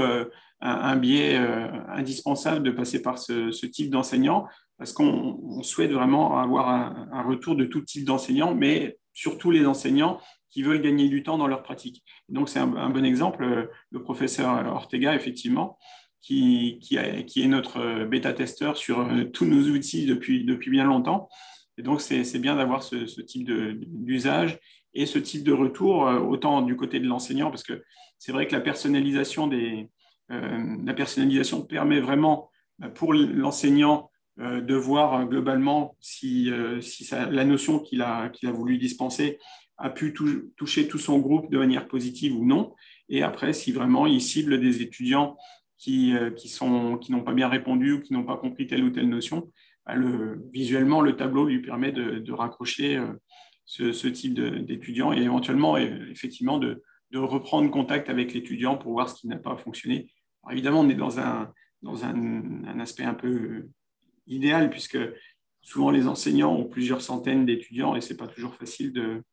Speaker 2: un biais indispensable de passer par ce type d'enseignant, parce qu'on souhaite vraiment avoir un retour de tout type d'enseignants, mais surtout les enseignants qui veulent gagner du temps dans leur pratique. Et donc, c'est un bon exemple, le professeur Ortega, effectivement, qui est notre bêta-testeur sur tous nos outils depuis bien longtemps. Et donc, c'est bien d'avoir ce type d'usage et ce type de retour, autant du côté de l'enseignant, parce que c'est vrai que la personnalisation permet vraiment pour l'enseignant de voir globalement si la notion qu'il a voulu dispenser a pu toucher tout son groupe de manière positive ou non. Et après, si vraiment il cible des étudiants qui n'ont pas bien répondu ou qui n'ont pas compris telle ou telle notion, visuellement, le tableau lui permet de raccrocher ce type d'étudiants et éventuellement, effectivement, de reprendre contact avec l'étudiant pour voir ce qui n'a pas fonctionné. Alors, évidemment, on est dans un aspect un peu idéal, puisque souvent les enseignants ont plusieurs centaines d'étudiants et ce n'est pas toujours facile de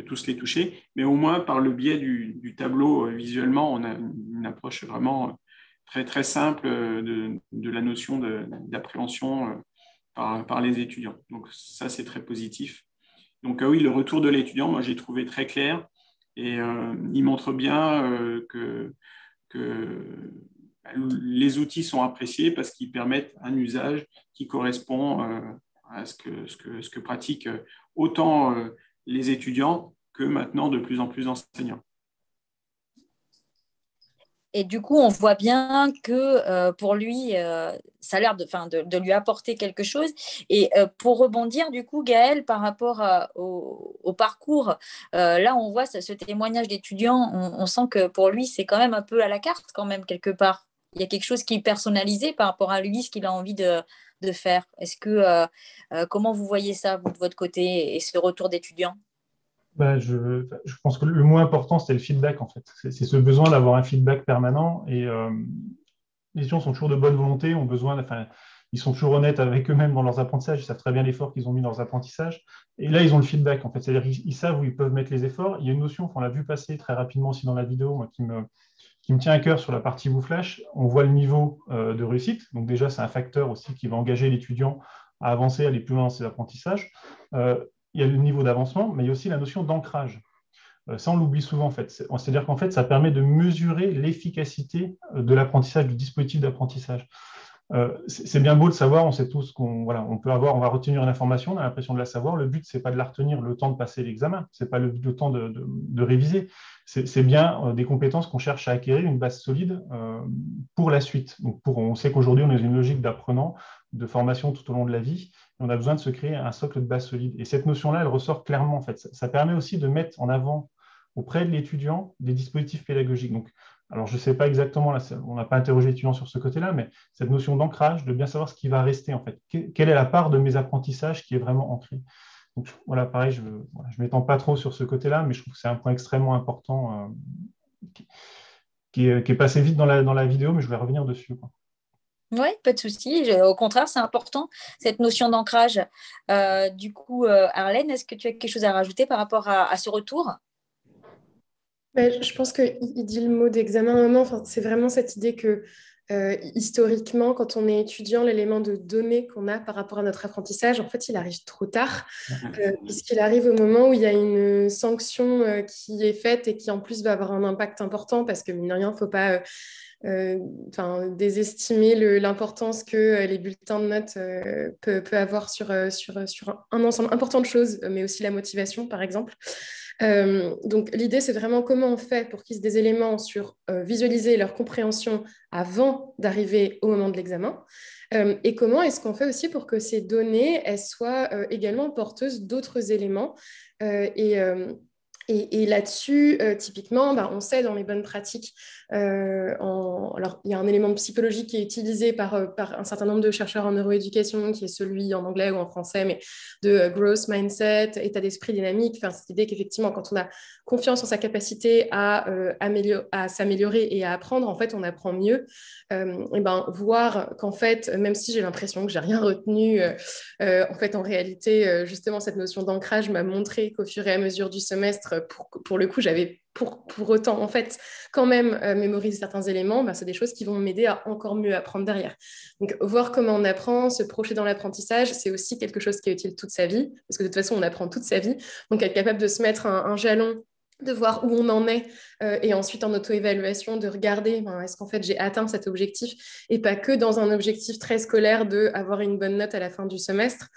Speaker 2: tous les toucher, mais au moins par le biais du tableau visuellement, on a une approche vraiment très, très simple de la notion d'appréhension par les étudiants. Donc ça, c'est très positif. Donc oui, le retour de l'étudiant, moi, j'ai trouvé très clair et il montre bien que les outils sont appréciés parce qu'ils permettent un usage qui correspond à ce que pratiquent autant les étudiants que maintenant de plus en plus d'enseignants.
Speaker 6: Et du coup, on voit bien que pour lui, ça a l'air de lui apporter quelque chose. Et pour rebondir, du coup, Gaëlle, par rapport au parcours, là, on voit ce témoignage d'étudiant, on sent que pour lui, c'est quand même un peu à la carte, quand même, quelque part. Il y a quelque chose qui est personnalisé par rapport à lui, ce qu'il a envie de faire. Est-ce que, comment vous voyez ça, vous, de votre côté, et ce retour d'étudiant?
Speaker 3: Je pense que le mot important, c'est le feedback, en fait. C'est ce besoin d'avoir un feedback permanent. Et les étudiants sont toujours de bonne volonté, ils sont toujours honnêtes avec eux-mêmes dans leurs apprentissages, ils savent très bien l'effort qu'ils ont mis dans leurs apprentissages. Et là, ils ont le feedback, en fait. C'est-à-dire qu'ils savent où ils peuvent mettre les efforts. Il y a une notion, on l'a vu passer très rapidement aussi dans la vidéo, moi, qui me tient à cœur sur la partie WooFlash. On voit le niveau de réussite. Donc déjà, c'est un facteur aussi qui va engager l'étudiant à avancer, à aller plus loin dans ses apprentissages. Il y a le niveau d'avancement, mais il y a aussi la notion d'ancrage. Ça, on l'oublie souvent, en fait. C'est-à-dire qu'en fait, ça permet de mesurer l'efficacité de l'apprentissage, du dispositif d'apprentissage. C'est bien beau de savoir, on sait tous on va retenir une information, on a l'impression de la savoir. Le but, ce n'est pas de la retenir le temps de passer l'examen, ce n'est pas le temps de réviser. C'est bien des compétences qu'on cherche à acquérir, une base solide pour la suite. Donc on sait qu'aujourd'hui, on est dans une logique d'apprenant, de formation tout au long de la vie. On a besoin de se créer un socle de base solide. Et cette notion-là, elle ressort clairement, en fait. Ça permet aussi de mettre en avant auprès de l'étudiant des dispositifs pédagogiques. Donc, alors, je ne sais pas exactement, là, on n'a pas interrogé l'étudiant sur ce côté-là, mais cette notion d'ancrage, de bien savoir ce qui va rester, en fait. Quelle est la part de mes apprentissages qui est vraiment ancrée? Donc, voilà, pareil, je ne m'étends pas trop sur ce côté-là, mais je trouve que c'est un point extrêmement important qui est passé vite dans la vidéo, mais je vais revenir dessus, quoi.
Speaker 6: Oui, pas de souci. Au contraire, c'est important, cette notion d'ancrage. Du coup, Arlène, est-ce que tu as quelque chose à rajouter par rapport à ce retour?
Speaker 4: Je pense qu'il dit le mot d'examen à un moment. Enfin, c'est vraiment cette idée que historiquement, quand on est étudiant, l'élément de données qu'on a par rapport à notre apprentissage, en fait, il arrive trop tard, puisqu'il arrive au moment où il y a une sanction qui est faite et qui en plus va avoir un impact important, parce que mine de rien, il ne faut pas désestimer l'importance que les bulletins de notes peut avoir sur un ensemble important de choses, mais aussi la motivation, par exemple. Donc, l'idée, c'est vraiment comment on fait pour qu'ils aient des éléments sur visualiser leur compréhension avant d'arriver au moment de l'examen. Et comment est-ce qu'on fait aussi pour que ces données elles soient également porteuses d'autres éléments et Et là-dessus, typiquement, on sait dans les bonnes pratiques, alors il y a un élément psychologique qui est utilisé par un certain nombre de chercheurs en neuroéducation, qui est celui en anglais ou en français, mais de growth mindset, état d'esprit dynamique, cette idée qu'effectivement, quand on a confiance en sa capacité à s'améliorer et à apprendre, en fait, on apprend mieux. Voir qu'en fait, même si j'ai l'impression que j'ai rien retenu, en fait, en réalité, justement, cette notion d'ancrage m'a montré qu'au fur et à mesure du semestre, pour le coup, j'avais pour autant, en fait, quand même mémoriser certains éléments, c'est des choses qui vont m'aider à encore mieux apprendre derrière. Donc, voir comment on apprend, se projeter dans l'apprentissage, c'est aussi quelque chose qui est utile toute sa vie, parce que de toute façon, on apprend toute sa vie. Donc, être capable de se mettre un jalon, de voir où on en est, et ensuite en auto-évaluation, de regarder est-ce qu'en fait j'ai atteint cet objectif, et pas que dans un objectif très scolaire d'avoir une bonne note à la fin du semestre.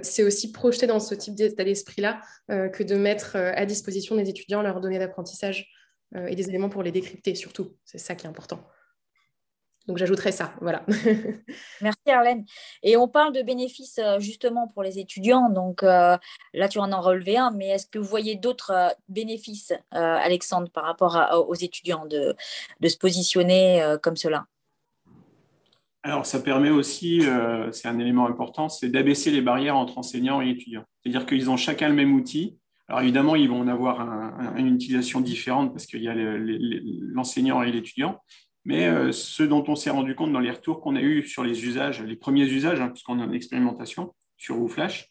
Speaker 4: C'est aussi projeter dans ce type d'état d'esprit-là que de mettre à disposition des étudiants leurs données d'apprentissage et des éléments pour les décrypter, surtout. C'est ça qui est important. Donc, j'ajouterais ça, voilà.
Speaker 6: Merci Arlène. Et on parle de bénéfices justement pour les étudiants. Donc là, tu en as relevé un, mais est-ce que vous voyez d'autres bénéfices, Alexandre, par rapport aux étudiants de se positionner comme cela?
Speaker 2: Alors, ça permet aussi, c'est un élément important, c'est d'abaisser les barrières entre enseignants et étudiants. C'est-à-dire qu'ils ont chacun le même outil. Alors, évidemment, ils vont en avoir une utilisation différente parce qu'il y a l'enseignant et l'étudiant. Mais ce dont on s'est rendu compte dans les retours qu'on a eus sur les usages, les premiers usages, puisqu'on a une expérimentation sur WooFlash,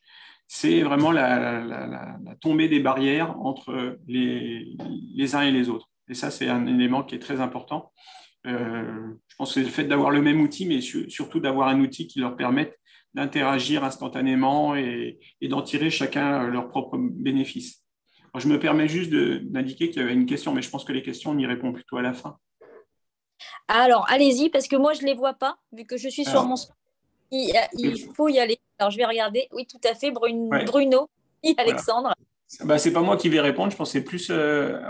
Speaker 2: c'est vraiment la tombée des barrières entre les uns et les autres. Et ça, c'est un élément qui est très important. Je pense que c'est le fait d'avoir le même outil, mais surtout d'avoir un outil qui leur permette d'interagir instantanément et d'en tirer chacun leurs propres bénéfices. Alors, je me permets juste d'indiquer qu'il y avait une question, mais je pense que les questions, on y répond plutôt à la fin.
Speaker 6: Alors, allez-y, parce que moi, je ne les vois pas, vu que je suis sur mon... Il faut y aller. Alors, je vais regarder. Oui, tout à fait, Bruno et Alexandre.
Speaker 2: Voilà. Ce n'est pas moi qui vais répondre, je pense que c'est plus...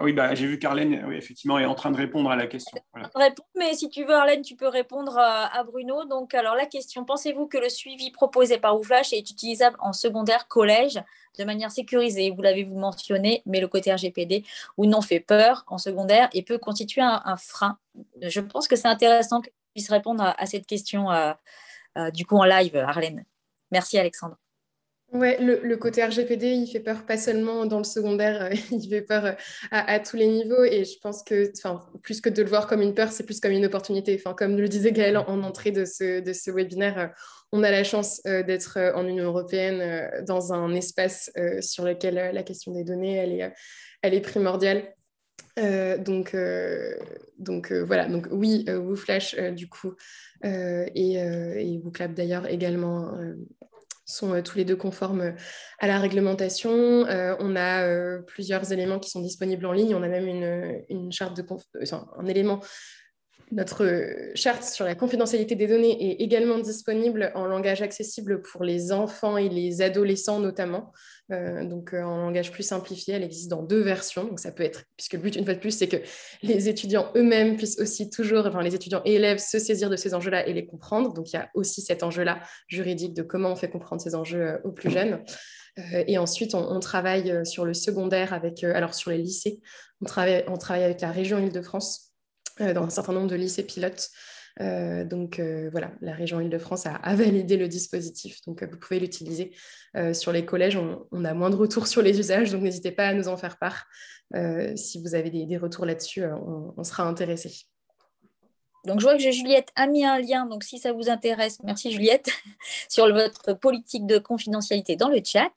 Speaker 2: Oui, j'ai vu qu'Arlène, effectivement, est en train de répondre à la question. Voilà.
Speaker 6: Mais si tu veux, Arlène, tu peux répondre à Bruno. Donc, alors, la question, pensez-vous que le suivi proposé par WooFlash est utilisable en secondaire, collège, de manière sécurisée? Vous l'avez mentionné, mais le côté RGPD ou non fait peur en secondaire et peut constituer un frein. Je pense que c'est intéressant que tu puisses répondre à cette question du coup en live, Arlène. Merci, Alexandre.
Speaker 4: Ouais, le côté RGPD, il fait peur pas seulement dans le secondaire, il fait peur à tous les niveaux. Et je pense que, plus que de le voir comme une peur, c'est plus comme une opportunité. Comme le disait Gaëlle en entrée de ce webinaire, on a la chance d'être en Union européenne dans un espace sur lequel la question des données, elle est primordiale. Donc voilà, donc oui, WooFlash du coup et WooClap d'ailleurs également sont tous les deux conformes à la réglementation. On a plusieurs éléments qui sont disponibles en ligne. On a même une charte un élément. Notre charte sur la confidentialité des données est également disponible en langage accessible pour les enfants et les adolescents notamment. Donc en langage plus simplifié, elle existe dans 2 versions. Donc ça peut être, puisque le but une fois de plus, c'est que les étudiants eux-mêmes puissent aussi toujours, les étudiants et élèves se saisir de ces enjeux-là et les comprendre. Donc il y a aussi cet enjeu-là juridique de comment on fait comprendre ces enjeux aux plus jeunes. Et ensuite, on travaille sur le secondaire alors sur les lycées, on travaille avec la région Île-de-France. Dans un certain nombre de lycées pilotes. Voilà, la région Île-de-France a validé le dispositif, donc vous pouvez l'utiliser. Sur les collèges, on a moins de retours sur les usages, donc n'hésitez pas à nous en faire part. Si vous avez des retours là-dessus, on sera intéressés.
Speaker 6: Donc, je vois que Juliette a mis un lien, donc si ça vous intéresse, merci Juliette, sur votre politique de confidentialité dans le chat.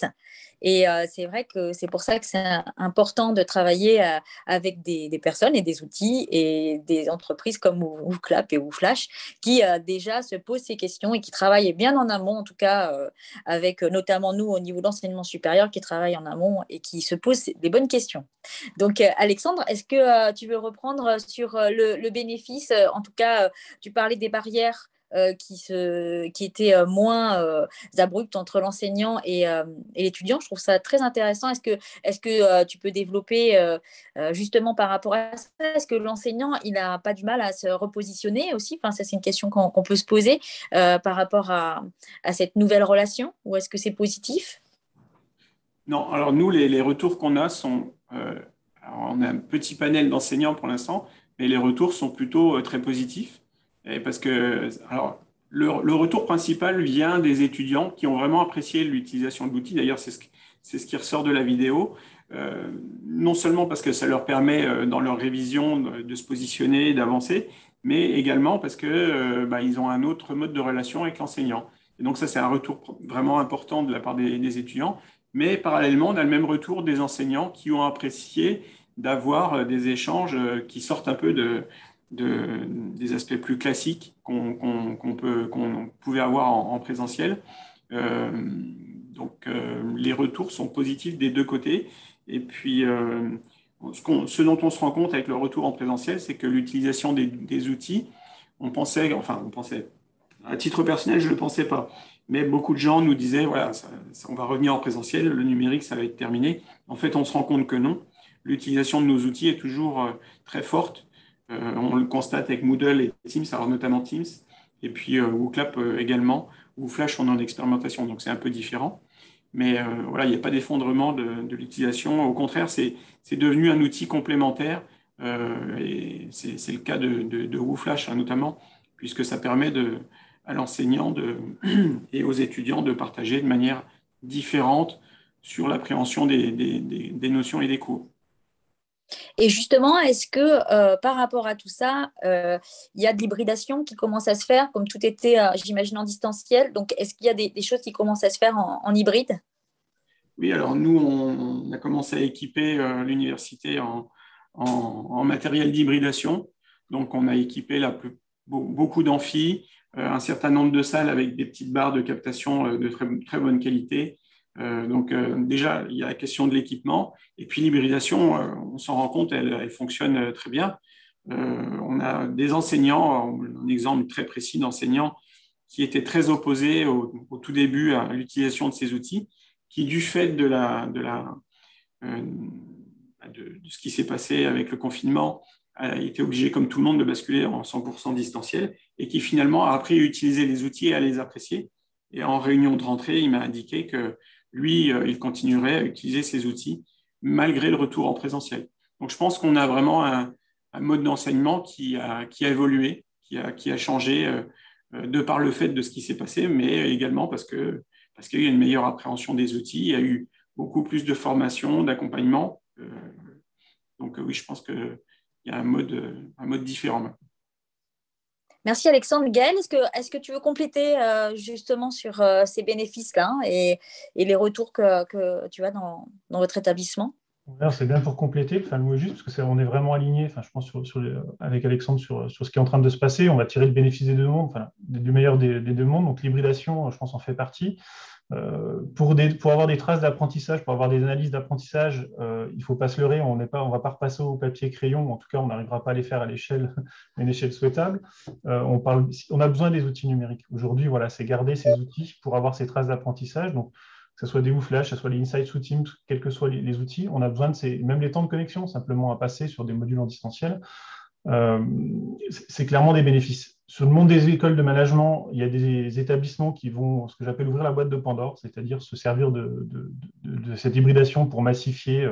Speaker 6: Et c'est vrai que c'est pour ça que c'est important de travailler avec des personnes et des outils et des entreprises comme WooClap et WooFlash qui déjà se posent ces questions et qui travaillent bien en amont, en tout cas avec notamment nous au niveau d'enseignement supérieur qui travaillent en amont et qui se posent des bonnes questions. Donc Alexandre, est-ce que tu veux reprendre sur le bénéfice? En tout cas, tu parlais des barrières qui étaient moins abruptes entre l'enseignant et l'étudiant. Je trouve ça très intéressant. Est-ce que tu peux développer justement par rapport à ça? Est-ce que l'enseignant, il n'a pas du mal à se repositionner aussi? Ça, c'est une question qu'on peut se poser par rapport à cette nouvelle relation, ou est-ce que c'est positif?
Speaker 2: Non, alors nous, les retours qu'on a sont on a un petit panel d'enseignants pour l'instant, mais les retours sont plutôt très positifs. Et parce que alors, le retour principal vient des étudiants qui ont vraiment apprécié l'utilisation de l'outil. D'ailleurs, c'est ce qui ressort de la vidéo. Non seulement parce que ça leur permet, dans leur révision, de se positionner, d'avancer, mais également parce que ils ont un autre mode de relation avec l'enseignant. Et donc ça, c'est un retour vraiment important de la part des étudiants. Mais parallèlement, on a le même retour des enseignants qui ont apprécié d'avoir des échanges qui sortent un peu des aspects plus classiques qu'on pouvait avoir en présentiel. Donc, les retours sont positifs des deux côtés. Et puis, ce dont on se rend compte avec le retour en présentiel, c'est que l'utilisation des outils, on pensait, à titre personnel, je ne le pensais pas. Mais beaucoup de gens nous disaient, voilà, on va revenir en présentiel, le numérique, ça va être terminé. En fait, on se rend compte que non. L'utilisation de nos outils est toujours très forte. On le constate avec Moodle et Teams, alors notamment Teams, et puis WooClap également. WooFlash, on est en expérimentation, donc c'est un peu différent. Mais voilà, il n'y a pas d'effondrement de l'utilisation. Au contraire, c'est devenu un outil complémentaire. Et c'est le cas de WooFlash, hein, notamment, puisque ça permet à l'enseignant et aux étudiants de partager de manière différente sur l'appréhension des notions et des cours.
Speaker 6: Et justement, est-ce que par rapport à tout ça, il y a de l'hybridation qui commence à se faire, comme tout était, j'imagine, en distanciel. Donc, est-ce qu'il y a des choses qui commencent à se faire en hybride?
Speaker 2: Oui, alors nous, on a commencé à équiper l'université en matériel d'hybridation. Donc, on a équipé beaucoup d'amphis, un certain nombre de salles avec des petites barres de captation de très, très bonne qualité. Donc, déjà, il y a la question de l'équipement. Et puis, l'hybridation, on s'en rend compte, elle fonctionne très bien. On a des enseignants, un exemple très précis d'enseignants qui étaient très opposés au tout début à l'utilisation de ces outils, qui, du fait de ce qui s'est passé avec le confinement, a été obligé, comme tout le monde, de basculer en 100% distanciel et qui finalement a appris à utiliser les outils et à les apprécier. Et en réunion de rentrée, il m'a indiqué que lui, il continuerait à utiliser ces outils malgré le retour en présentiel. Donc, je pense qu'on a vraiment un mode d'enseignement qui a évolué, qui a changé de par le fait de ce qui s'est passé, mais également parce qu'il y a une meilleure appréhension des outils, il y a eu beaucoup plus de formation, d'accompagnement. Donc oui, je pense qu'il y a un mode différent.
Speaker 6: Merci Alexandre. Gaëlle, est-ce que tu veux compléter justement sur ces bénéfices-là et les retours que tu as dans votre établissement?
Speaker 3: C'est bien pour compléter, le mot est juste, parce qu'on est vraiment aligné, je pense, avec Alexandre sur ce qui est en train de se passer. On va tirer le bénéfice des deux mondes, du meilleur des deux mondes. Donc l'hybridation, je pense, en fait partie. Pour avoir des traces d'apprentissage, pour avoir des analyses d'apprentissage, il ne faut pas se leurrer, on ne va pas repasser au papier crayon, en tout cas on n'arrivera pas à les faire à une échelle souhaitable. On a besoin des outils numériques. Aujourd'hui, voilà, c'est garder ces outils pour avoir ces traces d'apprentissage. Donc, que ce soit des WooFlash, que ce soit les Insights ou Teams, quels que soient les outils, on a besoin de même les temps de connexion, simplement à passer sur des modules en distanciel. C'est clairement des bénéfices. Sur le monde des écoles de management, il y a des établissements qui vont, ce que j'appelle, ouvrir la boîte de Pandore, c'est-à-dire se servir de cette hybridation pour massifier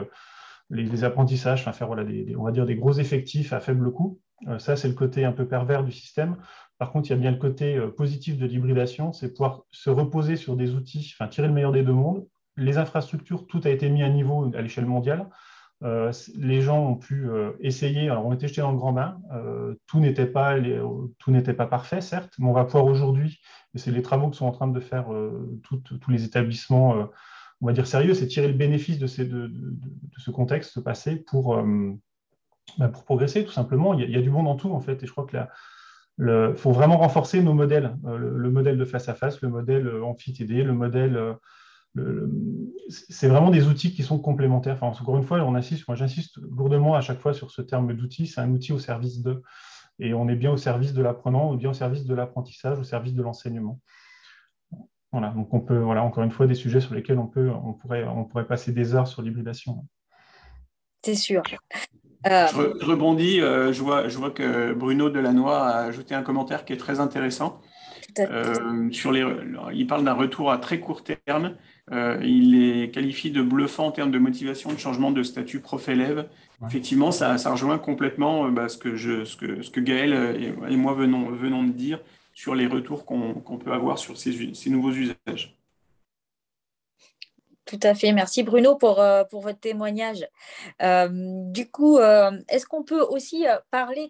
Speaker 3: les apprentissages, faire on va dire des gros effectifs à faible coût. Ça, c'est le côté un peu pervers du système. Par contre, il y a bien le côté positif de l'hybridation, c'est pouvoir se reposer sur des outils, tirer le meilleur des deux mondes. Les infrastructures, tout a été mis à niveau à l'échelle mondiale. Les gens ont pu essayer, alors on était jetés dans le grand bain, tout n'était pas parfait, certes, mais on va pouvoir aujourd'hui, et c'est les travaux que sont en train de faire tous les établissements, on va dire sérieux, c'est tirer le bénéfice de ce contexte passé pour progresser, tout simplement. Il y a du bon dans tout, en fait, et je crois que faut vraiment renforcer nos modèles, le modèle de face à face, le modèle amphi-TD, le modèle... c'est vraiment des outils qui sont complémentaires. Encore une fois, j'insiste lourdement à chaque fois sur ce terme d'outil. C'est un outil au service d'eux. Et on est bien au service de l'apprenant, on est bien au service de l'apprentissage, au service de l'enseignement. Voilà, donc on peut, encore une fois, des sujets sur lesquels on pourrait passer des heures sur l'hybridation. C'est sûr.
Speaker 2: Je rebondis, je vois que Bruno Delannoy a ajouté un commentaire qui est très intéressant. Il parle d'un retour à très court terme. il les qualifie de bluffants en termes de motivation, de changement de statut prof-élève.
Speaker 3: Ouais.
Speaker 2: Effectivement, ça rejoint complètement ce que Gaël et moi venons de dire sur les retours qu'on peut avoir sur ces nouveaux usages.
Speaker 6: Tout à fait. Merci Bruno pour votre témoignage. Du coup, est-ce qu'on peut aussi parler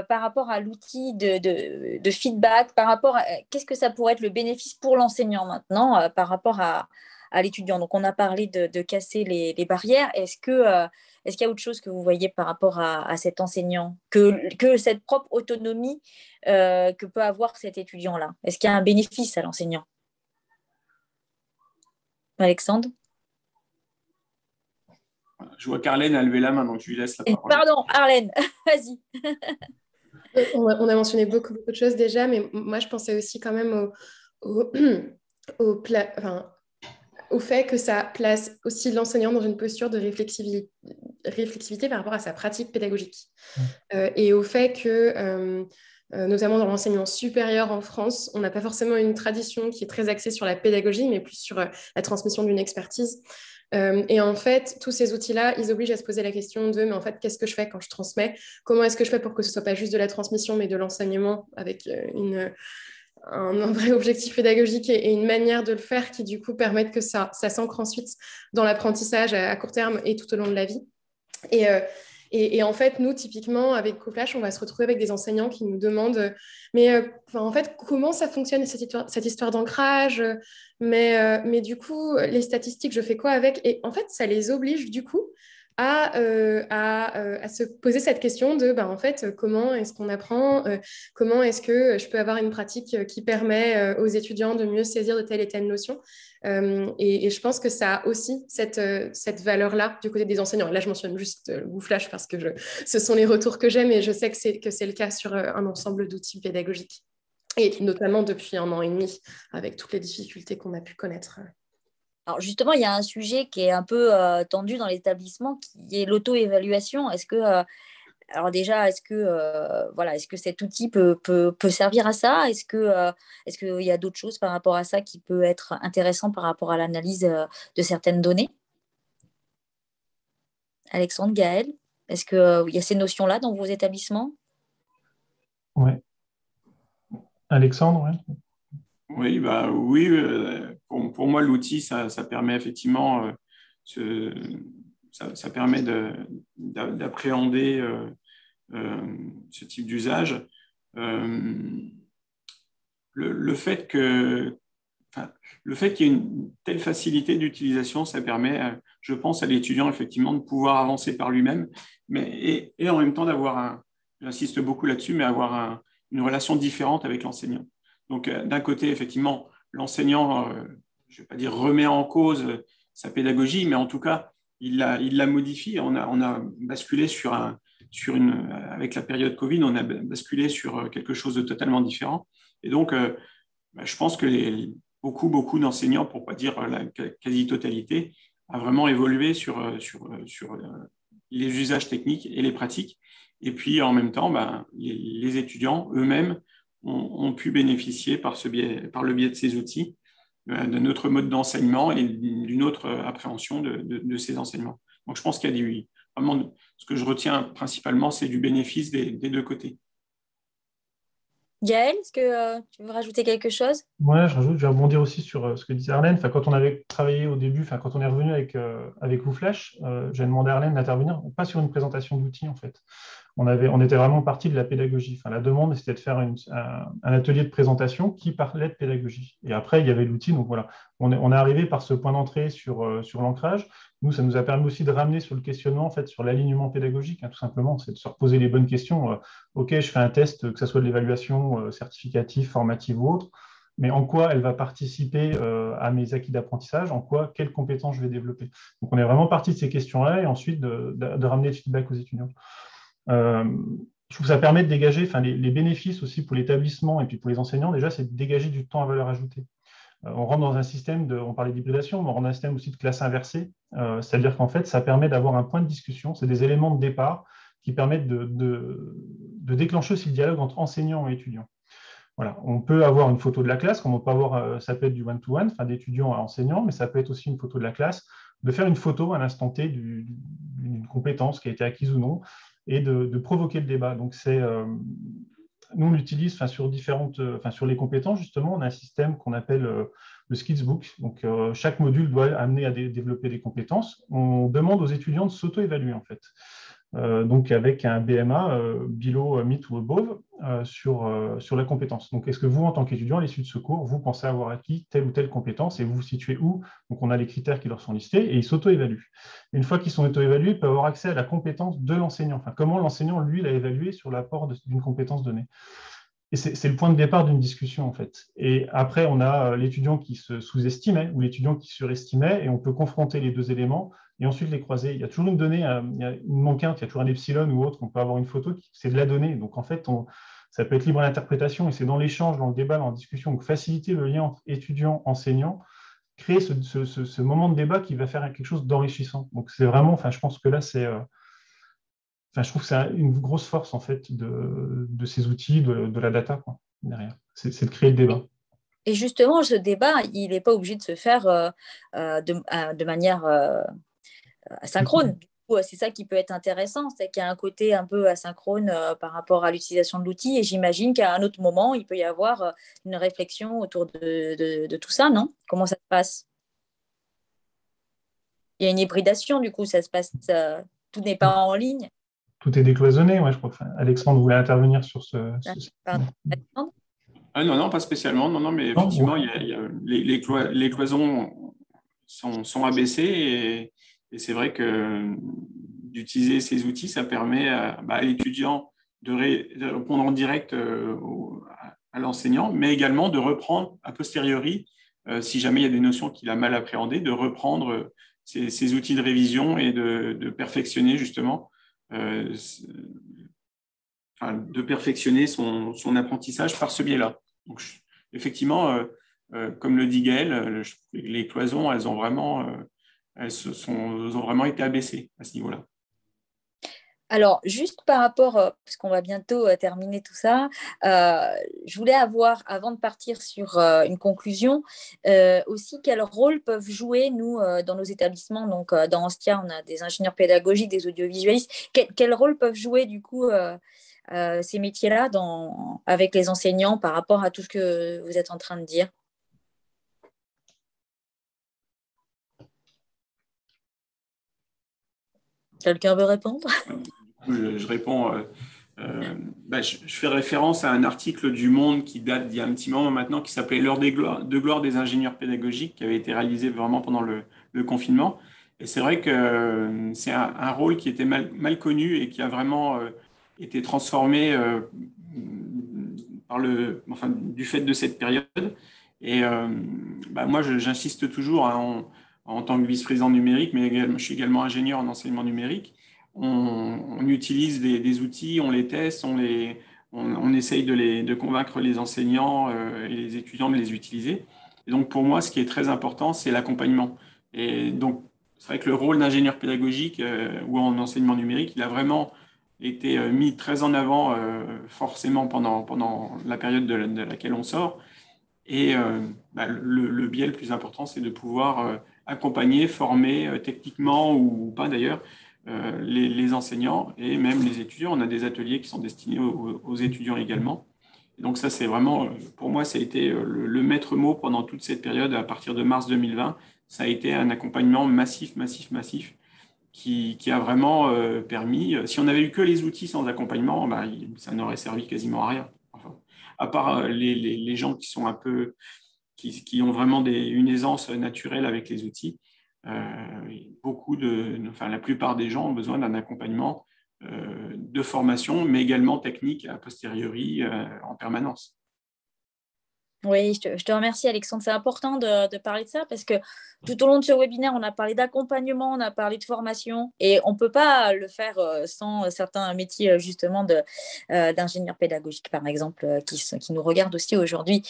Speaker 6: par rapport à l'outil de feedback, par rapport à qu'est-ce que ça pourrait être le bénéfice pour l'enseignant maintenant par rapport à l'étudiant? Donc, on a parlé de casser les barrières. Est-ce qu'il y a autre chose que vous voyez par rapport à cet enseignant que cette propre autonomie que peut avoir cet étudiant-là? Est-ce qu'il y a un bénéfice à l'enseignant? Alexandre?
Speaker 2: Je vois qu'Arlène a levé la main, donc je lui laisse la parole.
Speaker 6: Pardon, Arlène, vas-y.
Speaker 4: On a mentionné beaucoup de choses déjà, mais moi, je pensais aussi quand même au fait que ça place aussi l'enseignant dans une posture de réflexivité par rapport à sa pratique pédagogique. Et au fait que, notamment dans l'enseignement supérieur en France, on n'a pas forcément une tradition qui est très axée sur la pédagogie, mais plus sur la transmission d'une expertise. Et en fait, tous ces outils-là, ils obligent à se poser la question de, mais en fait, qu'est-ce que je fais quand je transmets? Comment est-ce que je fais pour que ce ne soit pas juste de la transmission, mais de l'enseignement avec un vrai objectif pédagogique et une manière de le faire qui, du coup, permettent que ça s'ancre ensuite dans l'apprentissage à court terme et tout au long de la vie. Et en fait, nous, typiquement, avec CoFlash, on va se retrouver avec des enseignants qui nous demandent en fait, comment ça fonctionne cette histoire d'ancrage, mais du coup, les statistiques, je fais quoi avec? Et en fait, ça les oblige, du coup, à se poser cette question de, en fait, comment est-ce qu'on apprend? Comment est-ce que je peux avoir une pratique qui permet aux étudiants de mieux saisir de telle et telle notion? Et je pense que ça a aussi cette valeur-là du côté des enseignants. Et là, je mentionne juste WooFlash parce que ce sont les retours que j'ai, mais je sais que c'est le cas sur un ensemble d'outils pédagogiques. Et notamment depuis 1 an et demi, avec toutes les difficultés qu'on a pu connaître.
Speaker 6: Alors justement, il y a un sujet qui est un peu tendu dans l'établissement, qui est l'auto-évaluation. Alors déjà, est-ce que cet outil peut servir à ça? Est-ce qu'il y a d'autres choses par rapport à ça qui peut être intéressant par rapport à l'analyse de certaines données? Alexandre, Gaël, est-ce qu'il y a ces notions-là dans vos établissements?
Speaker 3: Oui. Alexandre, oui.
Speaker 2: Oui, oui. Pour moi, l'outil, ça permet effectivement, ça permet d'appréhender ce type d'usage. Le fait qu'il y ait une telle facilité d'utilisation, ça permet, je pense, à l'étudiant effectivement de pouvoir avancer par lui-même, et en même temps d'avoir j'insiste beaucoup là-dessus, mais avoir une relation différente avec l'enseignant. Donc, d'un côté, effectivement, l'enseignant, je ne vais pas dire remet en cause sa pédagogie, mais en tout cas, il la modifie. On a basculé avec la période Covid, on a basculé sur quelque chose de totalement différent. Et donc, je pense que beaucoup d'enseignants, pour ne pas dire la quasi-totalité, a vraiment évolué sur les usages techniques et les pratiques. Et puis, en même temps, les étudiants eux-mêmes ont pu bénéficier par le biais de ces outils de notre mode d'enseignement et d'une autre appréhension de ces enseignements. Donc, je pense qu'il y a vraiment, ce que je retiens principalement, c'est du bénéfice des deux côtés.
Speaker 6: Gaël, est-ce que tu veux rajouter quelque chose?
Speaker 3: Oui, je vais rebondir aussi sur ce que disait Arlène. Quand on avait travaillé au début, quand on est revenu avec WooFlash, j'ai demandé à Arlène d'intervenir, pas sur une présentation d'outils en fait. On était vraiment parti de la pédagogie. La demande, c'était de faire un atelier de présentation qui parlait de pédagogie. Et après, il y avait l'outil. Donc voilà, on est arrivé par ce point d'entrée sur l'ancrage. Nous, ça nous a permis aussi de ramener sur le questionnement, en fait, sur l'alignement pédagogique, tout simplement. C'est de se reposer les bonnes questions. OK, je fais un test, que ce soit de l'évaluation certificative, formative ou autre, mais en quoi elle va participer à mes acquis d'apprentissage, quelles compétences je vais développer. Donc, on est vraiment parti de ces questions-là et ensuite de ramener le feedback aux étudiants. Je trouve que ça permet de dégager les bénéfices aussi pour l'établissement et puis pour les enseignants. Déjà, c'est de dégager du temps à valeur ajoutée. On rentre dans un système on parlait d'hybridation, mais on rentre dans un système aussi de classe inversée. C'est-à-dire qu'en fait, ça permet d'avoir un point de discussion. C'est des éléments de départ qui permettent de déclencher aussi le dialogue entre enseignants et étudiants. Voilà. On peut avoir une photo de la classe, comme on peut avoir, ça peut être du one-to-one, enfin d'étudiant à enseignant, mais ça peut être aussi une photo de la classe, de faire une photo à l'instant T d'une compétence qui a été acquise ou non, et de provoquer le débat. Donc, nous, on l'utilise sur les compétences, justement, on a un système qu'on appelle le Skillsbook. Donc, chaque module doit amener à développer des compétences. On demande aux étudiants de s'auto-évaluer, en fait. Donc avec un BMA, below, meet ou above, sur la compétence. Donc, est-ce que vous, en tant qu'étudiant à l'issue de ce cours, vous pensez avoir acquis telle ou telle compétence et vous vous situez où? Donc, on a les critères qui leur sont listés et ils s'auto-évaluent. Une fois qu'ils sont auto-évalués, ils peuvent avoir accès à la compétence de l'enseignant. Enfin, comment l'enseignant, lui, l'a évalué sur l'apport d'une compétence donnée. Et c'est le point de départ d'une discussion, en fait. Et après, on a l'étudiant qui se sous-estimait ou l'étudiant qui surestimait, et on peut confronter les deux éléments et ensuite les croiser. Il y a toujours une donnée, il y a une manquante, il y a toujours un epsilon ou autre, on peut avoir une photo, c'est de la donnée. Donc, en fait, ça peut être libre à l'interprétation, et c'est dans l'échange, dans le débat, dans la discussion, donc faciliter le lien entre étudiant-enseignant, créer ce moment de débat qui va faire quelque chose d'enrichissant. Donc, c'est vraiment, enfin, je pense que là, je trouve que c'est une grosse force en fait de ces outils, de la data quoi, derrière. C'est de créer le débat.
Speaker 6: Et justement, ce débat, il n'est pas obligé de se faire de manière asynchrone. Du coup, c'est ça qui peut être intéressant, c'est qu'il y a un côté un peu asynchrone par rapport à l'utilisation de l'outil. Et j'imagine qu'à un autre moment, il peut y avoir une réflexion autour de tout ça, non? Comment ça se passe? Il y a une hybridation, du coup, ça se passe, tout n'est pas en ligne.
Speaker 3: Tout est décloisonné, ouais, je crois. Enfin, Alexandre voulait intervenir sur ce.
Speaker 6: Pardon. Alexandre?
Speaker 2: Non, pas spécialement. Non, mais effectivement, les cloisons sont abaissées et c'est vrai que d'utiliser ces outils, ça permet à l'étudiant de répondre en direct à l'enseignant, mais également de reprendre a posteriori, si jamais il y a des notions qu'il a mal appréhendées, de reprendre ces outils de révision et de perfectionner justement de perfectionner son apprentissage par ce biais-là. Donc, effectivement, comme le dit Gaël, les cloisons, elles ont vraiment été abaissées à ce niveau-là.
Speaker 6: Alors, juste par rapport, parce qu'on va bientôt terminer tout ça, je voulais avoir, avant de partir sur une conclusion, aussi quel rôle peuvent jouer, nous, dans nos établissements. Donc, dans Anstia, on a des ingénieurs pédagogiques, des audiovisualistes. Quel rôle peuvent jouer, du coup, ces métiers-là avec les enseignants par rapport à tout ce que vous êtes en train de dire? Quelqu'un veut répondre?
Speaker 2: Je réponds. Je fais référence à un article du Monde qui date d'il y a un petit moment maintenant, qui s'appelait L'heure de gloire des ingénieurs pédagogiques, qui avait été réalisé vraiment pendant le confinement. Et c'est vrai que c'est un rôle qui était mal connu et qui a vraiment été transformé du fait de cette période. Et moi, j'insiste toujours en tant que vice-président numérique, mais je suis également ingénieur en enseignement numérique. On utilise des outils, on les teste, on essaye de convaincre les enseignants et les étudiants de les utiliser. Et donc, pour moi, ce qui est très important, c'est l'accompagnement. Et donc, c'est vrai que le rôle d'ingénieur pédagogique ou en enseignement numérique, il a vraiment été mis très en avant forcément pendant la période de laquelle on sort. Et le biais le plus important, c'est de pouvoir accompagner, former techniquement ou pas d'ailleurs, les enseignants et même les étudiants. On a des ateliers qui sont destinés aux étudiants également. Et donc ça, c'est vraiment, pour moi, ça a été le maître mot pendant toute cette période, à partir de mars 2020. Ça a été un accompagnement massif, qui a vraiment permis, si on n'avait eu que les outils sans accompagnement, ça n'aurait servi quasiment à rien. Enfin, à part les gens qui sont un peu, qui ont vraiment une aisance naturelle avec les outils, la plupart des gens ont besoin d'un accompagnement de formation, mais également technique a posteriori en permanence.
Speaker 6: Oui, je te remercie Alexandre. C'est important de parler de ça parce que tout au long de ce webinaire, on a parlé d'accompagnement, on a parlé de formation et on ne peut pas le faire sans certains métiers justement d'ingénieurs pédagogiques par exemple qui nous regardent aussi aujourd'hui.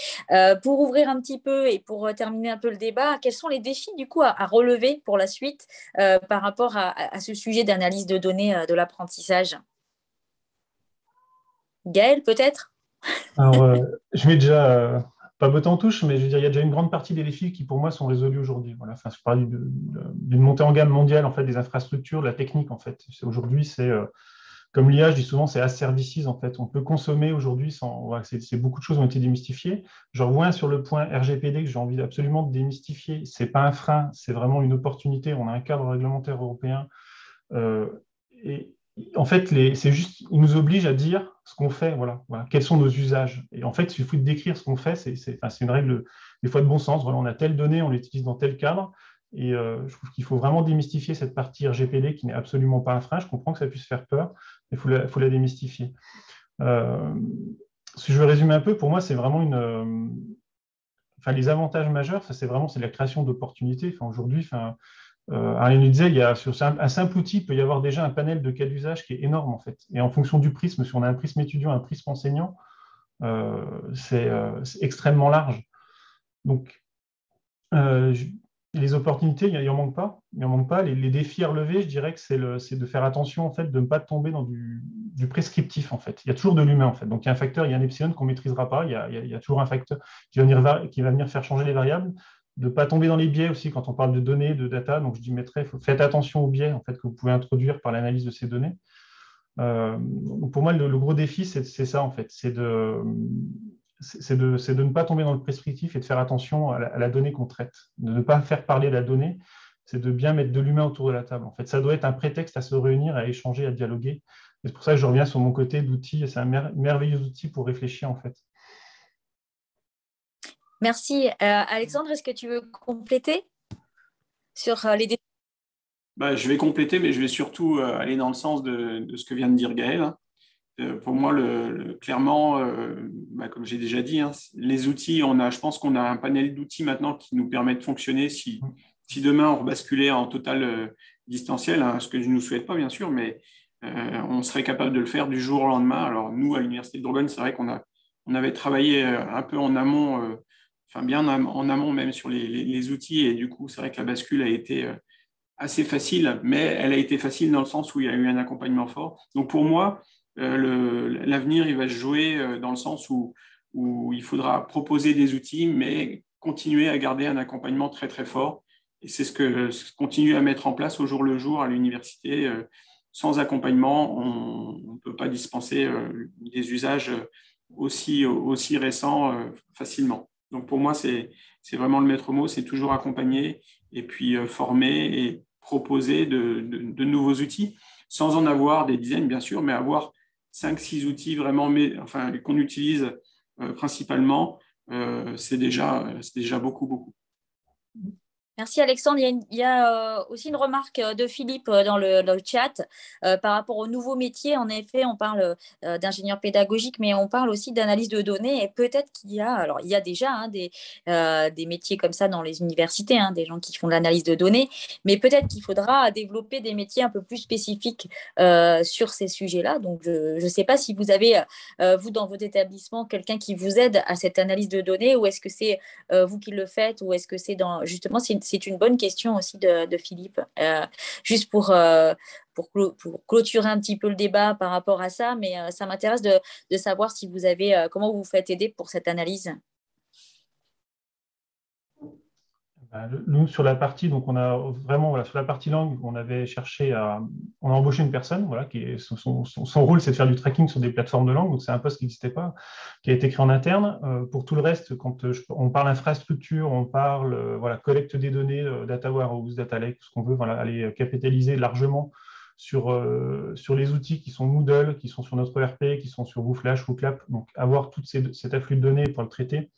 Speaker 6: Pour ouvrir un petit peu et pour terminer un peu le débat, quels sont les défis du coup à relever pour la suite par rapport à ce sujet d'analyse de données de l'apprentissage? Gaël peut-être?
Speaker 3: Alors, je mets déjà pas botter en touche, mais je veux dire, il y a déjà une grande partie des défis qui, pour moi, sont résolus aujourd'hui. Voilà. Enfin, je parle d'une montée en gamme mondiale en fait, des infrastructures, de la technique. En fait. Aujourd'hui, comme l'IA, je dis souvent, c'est as services. En fait. On peut consommer aujourd'hui sans. Voilà, beaucoup de choses ont été démystifiées. Je reviens sur le point RGPD que j'ai envie absolument de démystifier. Ce n'est pas un frein, c'est vraiment une opportunité. On a un cadre réglementaire européen. Et en fait, c'est juste, ils nous obligent à dire ce qu'on fait, voilà, quels sont nos usages. Et en fait, il suffit de décrire ce qu'on fait, c'est une règle des fois de bon sens. Voilà, on a telle donnée, on l'utilise dans tel cadre. Et je trouve qu'il faut vraiment démystifier cette partie RGPD qui n'est absolument pas un frein. Je comprends que ça puisse faire peur, mais il faut la démystifier. Si je veux résumer un peu, pour moi, c'est vraiment enfin, les avantages majeurs, c'est la création d'opportunités. Enfin, aujourd'hui, Arlène nous disait, sur un simple outil, il peut y avoir déjà un panel de cas d'usage qui est énorme en fait. Et en fonction du prisme, si on a un prisme étudiant, un prisme enseignant, c'est extrêmement large. Donc, les opportunités, il n'en manque pas. Il en manque pas. Les défis à relever, je dirais que c'est de faire attention en fait, de ne pas tomber dans du prescriptif en fait. Il y a toujours de l'humain en fait. Donc, il y a un facteur, il y a un epsilon qu'on ne maîtrisera pas. Il y a toujours un facteur qui va venir faire changer les variables. De ne pas tomber dans les biais aussi quand on parle de données, de data. Donc, je dis, faites attention aux biais en fait, que vous pouvez introduire par l'analyse de ces données. Pour moi, le gros défi, c'est ça en fait. C'est de ne pas tomber dans le prescriptif et de faire attention à la donnée qu'on traite. De ne pas faire parler la donnée, c'est de bien mettre de l'humain autour de la table. En fait, ça doit être un prétexte à se réunir, à échanger, à dialoguer. C'est pour ça que je reviens sur mon côté d'outil. C'est un merveilleux outil pour réfléchir en fait.
Speaker 6: Merci. Alexandre, est-ce que tu veux compléter sur les défis?
Speaker 2: Je vais compléter, mais je vais surtout aller dans le sens de ce que vient de dire Gaël. Pour moi, clairement, comme j'ai déjà dit, les outils, je pense qu'on a un panel d'outils maintenant qui nous permet de fonctionner si demain on rebasculait en total distanciel, ce que je ne nous souhaite pas bien sûr, mais on serait capable de le faire du jour au lendemain. Alors nous, à l'Université de Bourgogne, c'est vrai qu'on avait travaillé un peu en amont, bien en amont même sur les outils, et du coup, c'est vrai que la bascule a été assez facile, mais elle a été facile dans le sens où il y a eu un accompagnement fort. Donc pour moi, l'avenir, il va se jouer dans le sens où il faudra proposer des outils, mais continuer à garder un accompagnement très, très fort. Et c'est ce que continue à mettre en place au jour le jour à l'université. Sans accompagnement, on ne peut pas dispenser des usages aussi récents facilement. Donc pour moi, c'est vraiment le maître mot, c'est toujours accompagner et puis former et proposer de nouveaux outils, sans en avoir des dizaines, bien sûr, mais avoir 5-6 outils vraiment qu'on utilise principalement, c'est déjà beaucoup, beaucoup.
Speaker 6: Merci Alexandre. Il y a aussi une remarque de Philippe dans le chat par rapport aux nouveaux métiers. En effet, on parle d'ingénieur pédagogique, mais on parle aussi d'analyse de données. Et peut-être qu'il y a déjà des métiers comme ça dans les universités, des gens qui font de l'analyse de données, mais peut-être qu'il faudra développer des métiers un peu plus spécifiques sur ces sujets-là. Donc, je ne sais pas si vous avez, vous, dans votre établissement, quelqu'un qui vous aide à cette analyse de données, ou est-ce que c'est vous qui le faites, ou est-ce que c'est justement, c'est une bonne question aussi de Philippe, juste pour clôturer un petit peu le débat par rapport à ça, mais ça m'intéresse de savoir si vous avez, comment vous vous faites aider pour cette analyse.
Speaker 3: Nous, sur la partie, donc on a vraiment, sur la partie langue, on a embauché une personne, son rôle, c'est de faire du tracking sur des plateformes de langue, donc c'est un poste qui n'existait pas, qui a été créé en interne. Pour tout le reste, quand on parle infrastructure, on parle collecte des données, data warehouse, data lake, ce qu'on veut, aller capitaliser largement sur les outils qui sont Moodle, qui sont sur notre ERP, qui sont sur WooFlash, WooClap, donc avoir tout cet afflux de données pour le traiter,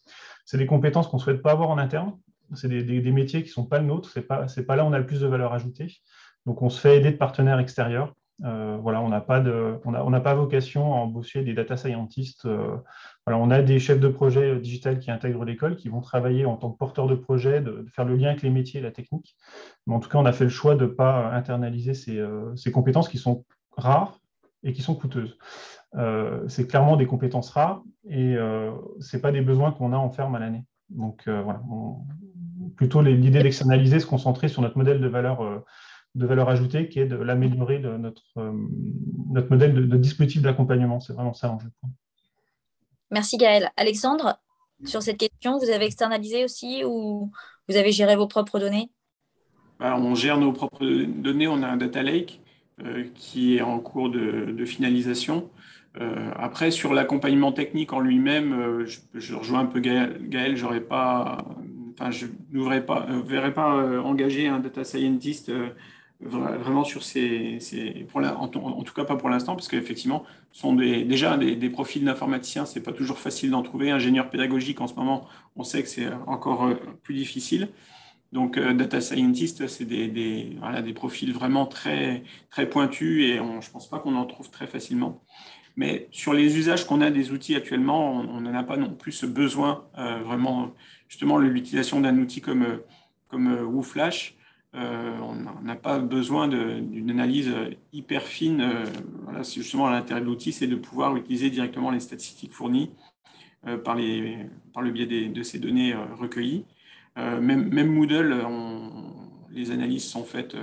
Speaker 3: c'est des compétences qu'on ne souhaite pas avoir en interne. C'est des métiers qui ne sont pas le nôtre, c'est pas là où on a le plus de valeur ajoutée. Donc, on se fait aider de partenaires extérieurs. On n'a pas vocation à embaucher des data scientists. On a des chefs de projet digital qui intègrent l'école, qui vont travailler en tant que porteurs de projet, de faire le lien avec les métiers et la technique. Mais en tout cas, on a fait le choix de ne pas internaliser ces compétences qui sont rares et qui sont coûteuses. C'est clairement des compétences rares et ce n'est pas des besoins qu'on a en ferme à l'année. Donc, plutôt l'idée d'externaliser, se concentrer sur notre modèle de valeur ajoutée, qui est de l'améliorer de notre modèle de dispositif d'accompagnement. C'est vraiment ça l'enjeu.
Speaker 6: Merci Gaëlle. Alexandre, sur cette question, vous avez externalisé aussi ou vous avez géré vos propres données?
Speaker 2: On gère nos propres données, on a un data lake qui est en cours de finalisation. Après, sur l'accompagnement technique en lui-même, je rejoins un peu Gaël, je ne verrais pas engager un data scientist vraiment sur en tout cas pas pour l'instant, parce qu'effectivement, ce sont déjà des profils d'informaticiens, c'est pas toujours facile d'en trouver. Ingénieur pédagogique, en ce moment, on sait que c'est encore plus difficile. Donc, data scientist, c'est des profils vraiment très, très pointus et je ne pense pas qu'on en trouve très facilement. Mais sur les usages qu'on a des outils actuellement, on n'en a pas non plus ce besoin. Vraiment, justement, l'utilisation d'un outil comme WooFlash, on n'a pas besoin d'une analyse hyper fine. Voilà, c'est justement l'intérêt de l'outil, c'est de pouvoir utiliser directement les statistiques fournies par le biais de ces données recueillies. Même Moodle, les analyses sont faites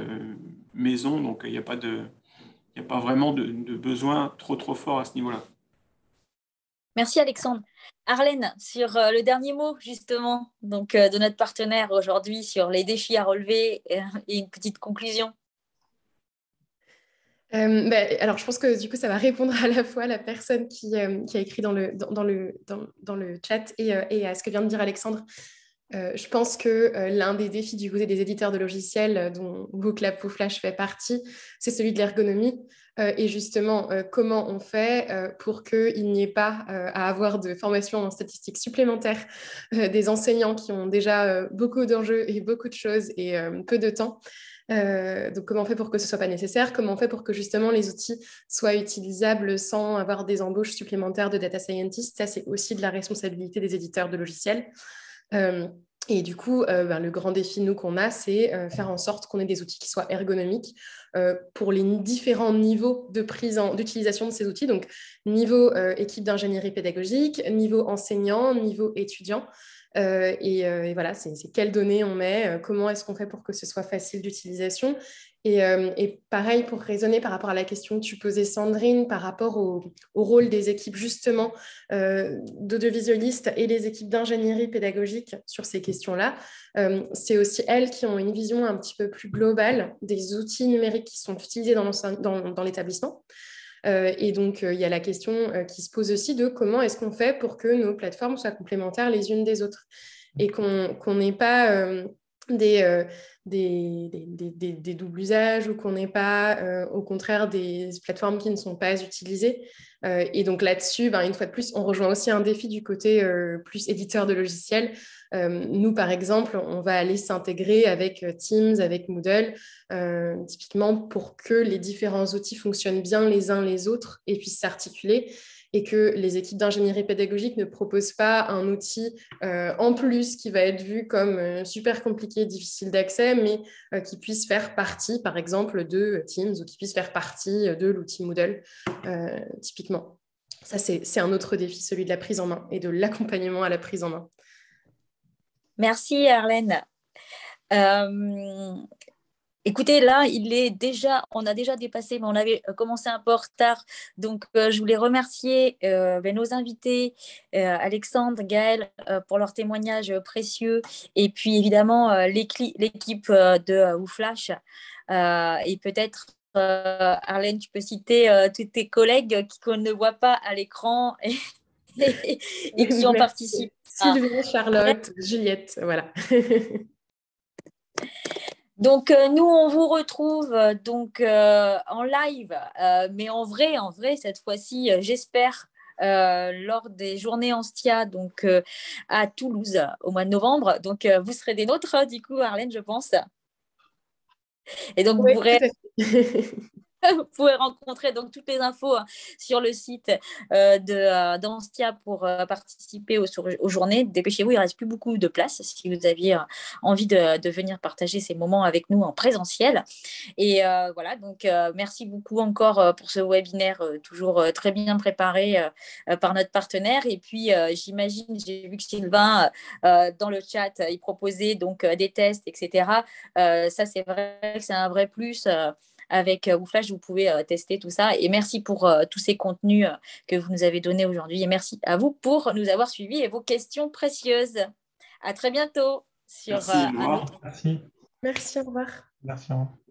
Speaker 2: maison, donc il n'y a pas vraiment de besoin trop fort à ce niveau-là.
Speaker 6: Merci Alexandre. Arlène, sur le dernier mot justement de notre partenaire aujourd'hui sur les défis à relever et une petite conclusion.
Speaker 4: Alors, je pense que du coup, ça va répondre à la fois à la personne qui a écrit dans le chat et à ce que vient de dire Alexandre. Je pense que l'un des défis du côté des éditeurs de logiciels dont WooClap WooFlash fait partie, c'est celui de l'ergonomie. Et justement, comment on fait pour qu'il n'y ait pas à avoir de formation en statistiques supplémentaires des enseignants qui ont déjà beaucoup d'enjeux et beaucoup de choses et peu de temps. Donc, comment on fait pour que ce ne soit pas nécessaire? Comment on fait pour que justement les outils soient utilisables sans avoir des embauches supplémentaires de data scientists? Ça, c'est aussi de la responsabilité des éditeurs de logiciels. Et du coup, le grand défi, nous, qu'on a, c'est faire en sorte qu'on ait des outils qui soient ergonomiques pour les différents niveaux d'utilisation de ces outils. Donc, niveau équipe d'ingénierie pédagogique, niveau enseignant, niveau étudiant. Et voilà, c'est quelles données on met, comment est-ce qu'on fait pour que ce soit facile d'utilisation. Et pareil, pour raisonner par rapport à la question que tu posais, Sandrine, par rapport au rôle des équipes justement d'audiovisualistes et les équipes d'ingénierie pédagogique sur ces questions-là, c'est aussi elles qui ont une vision un petit peu plus globale des outils numériques qui sont utilisés dans l'établissement. Et donc, il y a la question qui se pose aussi de comment est-ce qu'on fait pour que nos plateformes soient complémentaires les unes des autres et qu'on n'ait pas des doubles usages ou qu'on n'ait pas, au contraire, des plateformes qui ne sont pas utilisées. Et donc là-dessus, une fois de plus, on rejoint aussi un défi du côté plus éditeur de logiciels. Nous, par exemple, on va aller s'intégrer avec Teams, avec Moodle, typiquement pour que les différents outils fonctionnent bien les uns les autres et puissent s'articuler et que les équipes d'ingénierie pédagogique ne proposent pas un outil en plus qui va être vu comme super compliqué, difficile d'accès, mais qui puisse faire partie, par exemple, de Teams ou qui puisse faire partie de l'outil Moodle, typiquement. Ça, c'est un autre défi, celui de la prise en main et de l'accompagnement à la prise en main.
Speaker 6: Merci Arlène. Écoutez, là, on a déjà dépassé, mais on avait commencé un peu en retard. Donc, je voulais remercier nos invités, Alexandre, Gaëlle, pour leur témoignage précieux. Et puis, évidemment, l'équipe de WooFlash. Et peut-être, Arlène, tu peux citer tous tes collègues qu'on ne voit pas à l'écran et qui ont participé.
Speaker 4: Sylvie, Charlotte, Juliette, voilà.
Speaker 6: Donc, nous, on vous retrouve en live, mais en vrai, cette fois-ci, j'espère, lors des journées Anstia, donc à Toulouse, au mois de novembre. Donc, vous serez des nôtres, du coup, Arlène, je pense. Et donc,
Speaker 4: Oui,
Speaker 6: vous pouvez rencontrer donc toutes les infos sur le site d'Anstia pour participer aux journées. Dépêchez-vous, il ne reste plus beaucoup de place si vous aviez envie de venir partager ces moments avec nous en présentiel. Et voilà, donc merci beaucoup encore pour ce webinaire toujours très bien préparé par notre partenaire. Et puis, j'imagine, j'ai vu que Sylvain, dans le chat, il proposait donc des tests, etc. Ça, c'est vrai que c'est un vrai plus. avec WooFlash, vous pouvez tester tout ça. Et merci pour tous ces contenus que vous nous avez donnés aujourd'hui. Et merci à vous pour nous avoir suivis et vos questions précieuses. À très bientôt sur
Speaker 2: Merci, au
Speaker 6: un
Speaker 2: revoir.
Speaker 6: autre.
Speaker 3: Merci.
Speaker 4: Merci, au revoir.
Speaker 3: Merci. Au revoir.